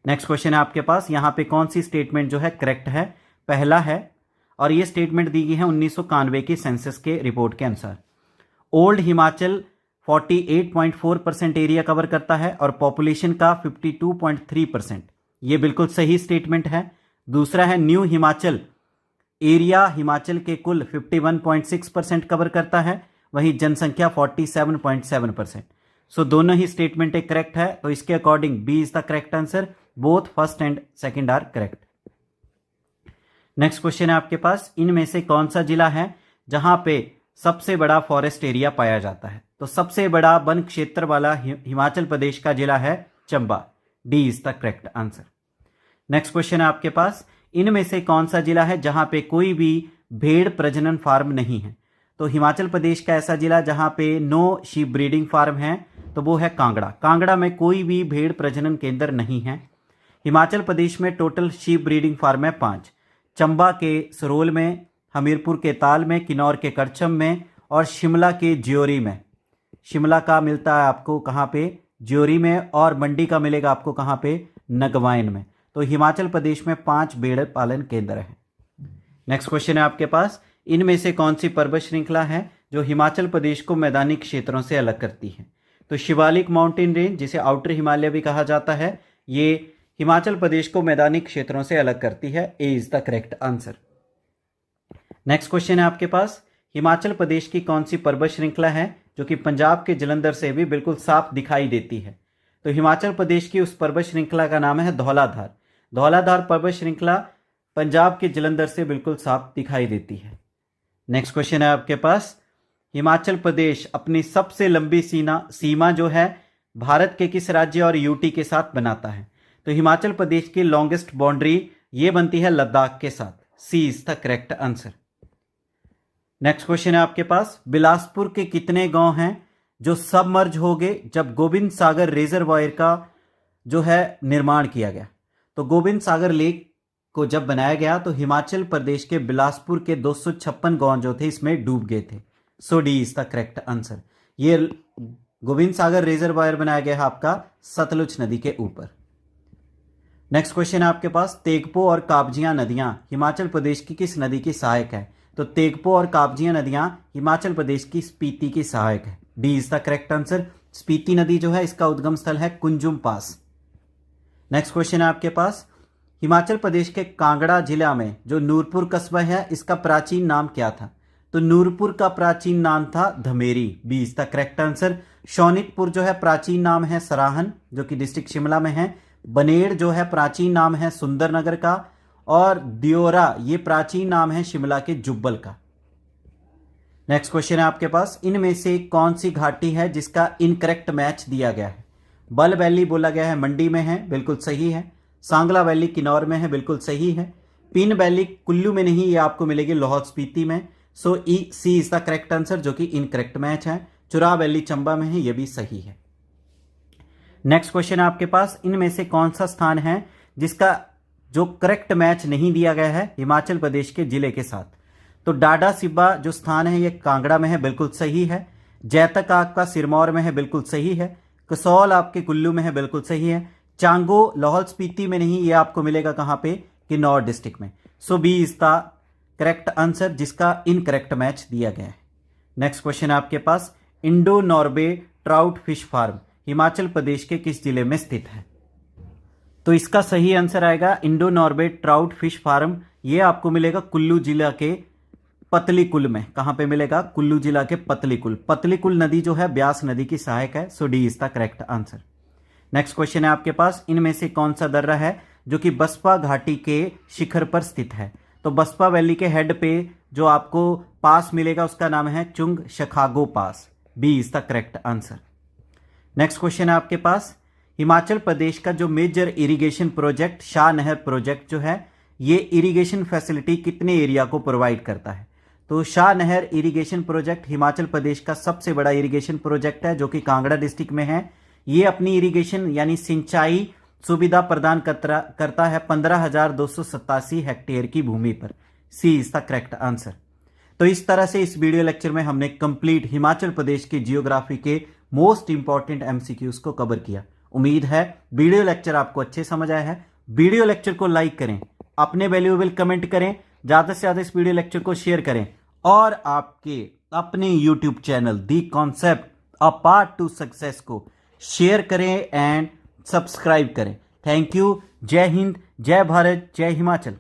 Speaker 1: Next question है आपके पास, यहां पे कौन सी स्टेटमेंट जो है करेक्ट है। पहला है, और ये स्टेटमेंट दी गई है 1991 की सेंसस के रिपोर्ट के अनुसार। ओल्ड हिमाचल 48.4% एरिया कवर करता है और पॉपुलेशन का 52.3%। ये बिल्कुल सही स्टेटमेंट है। दूसरा है, न्यू हिमाचल एरिया हिमाचल के कुल 51.6% कवर करता है, वहीं जनसंख्या 47.7%। सो दोनों ही स्टेटमेंट करेक्ट है, तो इसके according B is the correct answer. Both first and second are correct. Next question है आपके पास, इनमें से कौन सा जिला है जहां पे सबसे बड़ा फॉरेस्ट एरिया पाया जाता है। तो सबसे बड़ा वन क्षेत्र वाला हिमाचल प्रदेश का जिला है Chamba. D is the correct answer. Next question है आपके पास, इनमें से कौन सा जिला है जहां पे कोई भी भेड़ प्रजनन फार्म नहीं है। तो हिमाचल प्रदेश का ऐसा जिला जहां पे नो शीप ब्रीडिंग फार्म है तो वो है कांगड़ा। कांगड़ा में कोई भी भेड़ प्रजनन केंद्र नहीं है। हिमाचल प्रदेश में टोटल शीप ब्रीडिंग फार्म है 5। चंबा के सरोल में, हमीरपुर के ताल में, किन्नौर के करचम में और शिमला के ज्योरी में। शिमला का मिलता है आपको कहाँ पे, ज्योरी में, और मंडी का मिलेगा आपको कहाँ पे, नगवाइन में। तो हिमाचल प्रदेश में 5 भेड़ पालन केंद्र हैं। नेक्स्ट क्वेश्चन है आपके पास, इनमें से कौन सी पर्वत श्रृंखला है जो हिमाचल प्रदेश को मैदानी क्षेत्रों से अलग करती है। तो शिवालिक माउंटेन रेंज, जिसे आउटर हिमालय भी कहा जाता है, ये हिमाचल प्रदेश को मैदानी क्षेत्रों से अलग करती है। A is the correct answer. Next question है आपके पास, हिमाचल प्रदेश की कौन सी पर्वत श्रृंखला है जो कि पंजाब के जलंधर से भी बिल्कुल साफ दिखाई देती है। तो हिमाचल प्रदेश की उस पर्वत श्रृंखला का नाम है धौलाधार। धौलाधार पर्वत श्रृंखला पंजाब के जलंधर से बिल्कुल साफ दिखाई देती है। नेक्स्ट क्वेश्चन है आपके पास, हिमाचल प्रदेश अपनी सबसे लंबी सीमा जो है भारत के किस राज्य और यूटी के साथ बनाता है। तो हिमाचल प्रदेश की लॉन्गेस्ट बाउंड्री ये बनती है लद्दाख के साथ। C is the correct answer. Next question है आपके पास, बिलासपुर के कितने गांव हैं जो सबमर्ज हो गए जब गोविंद सागर रिजर्वायर का जो है निर्माण किया गया। तो गोविंद सागर लेक को जब बनाया गया तो हिमाचल प्रदेश के बिलासपुर के 256 गांव जो थे इसमें डूब गए थे। So D is the correct answer. ये गोविंद सागर रिजर्वायर बनाया गया है आपका सतलुज नदी के ऊपर। नेक्स्ट क्वेश्चन है आपके पास, तेगपो और काबजियां नदियां हिमाचल प्रदेश की किस नदी की सहायक है। तो तेगपो और काबजियां नदियां हिमाचल प्रदेश की स्पीति की सहायक है। D is the correct answer. Spiti नदी जो है इसका उद्गम स्थल है कुंजुम पास। नेक्स्ट क्वेश्चन है आपके पास, हिमाचल प्रदेश के कांगड़ा जिला में जो नूरपुर कस्बा है इसका प्राचीन नाम क्या था। तो नूरपुर का प्राचीन नाम था Dhameri. B is the correct answer. Shonitpur जो है प्राचीन नाम है सराहन जो कि डिस्ट्रिक्ट शिमला में है। बनेड़ जो है प्राचीन नाम है सुंदरनगर का, और दियोरा ये प्राचीन नाम है शिमला के जुब्बल का। नेक्स्ट क्वेश्चन है आपके पास, इनमें से कौन सी घाटी है जिसका इनकरेक्ट मैच दिया गया है। बल वैली बोला गया है मंडी में है, बिल्कुल सही है। सांगला वैली किन्नौर में है, बिल्कुल सही है। पिन वैली कुल्लू में नहीं, ये आपको मिलेगी लाहौल स्पीति में। सो C is the correct answer जो कि इनकरेक्ट मैच है। चुरा वैली चंबा में है, ये भी सही है। नेक्स्ट क्वेश्चन है आपके पास, इनमें से कौन सा स्थान है जिसका जो करेक्ट मैच नहीं दिया गया है हिमाचल प्रदेश के जिले के साथ। तो डाडा सिब्बा जो स्थान है ये कांगड़ा में है, बिल्कुल सही है। जैतक आपका सिरमौर में है, बिल्कुल सही है। कसौल आपके कुल्लू में है, बिल्कुल सही है। चांगो लाहौल स्पीति में नहीं, ये आपको मिलेगा कहां पे, किन्नौर डिस्ट्रिक्ट में। So B is the correct answer जिसका इनकरेक्ट मैच दिया गया है। नेक्स्ट क्वेश्चन है आपके पास, Indo Norway trout fish farm Himachal Pradesh के किस जिले में स्थित है। तो इसका सही आंसर आएगा Indo Norway trout fish farm. ये आपको मिलेगा कुल्लू जिला के पतलीकुल में। कहां पे मिलेगा? कुल्लू जिला के पतलीकुल। पतलीकुल नदी जो है ब्यास नदी की सहायक है, so D is the correct answer. Next question है आपके पास, इनमें से कौन सा दर्रा है जो कि बसपा घाटी के शिखर पर स्थित है? तो बसपा वैली के हेड पे जो आपको पास मिलेगा उसका नाम है Chung Shakhago pass, B is the correct answer. Next question है आपके पास, हिमाचल प्रदेश का जो मेजर इरिगेशन प्रोजेक्ट शाह नहर प्रोजेक्ट जो है, ये इरिगेशन फैसिलिटी कितने एरिया को प्रोवाइड करता है? तो शाह नहर इरिगेशन प्रोजेक्ट हिमाचल प्रदेश का सबसे बड़ा इरिगेशन प्रोजेक्ट है जो कि कांगड़ा डिस्ट्रिक्ट में है। ये अपनी इरिगेशन यानी सिंचाई सुविधा प्रदान करता है 15,287 हेक्टेयर की भूमि पर, सी इज द करेक्ट आंसर। तो इस तरह से इस वीडियो लेक्चर में हमने कंप्लीट हिमाचल प्रदेश के जियोग्राफी के मोस्ट इंपॉर्टेंट एमसीक्यूज को कवर किया। उम्मीद है वीडियो लेक्चर आपको अच्छे समझ आया है। वीडियो लेक्चर को लाइक करें, अपने वैल्यूएबल कमेंट करें, ज्यादा से ज्यादा इस वीडियो लेक्चर को शेयर करें और आपके अपने YouTube channel the concept a part two success को शेयर करें एंड सब्सक्राइब करें। Thank you. जय हिंद, जय भारत, जय हिमाचल।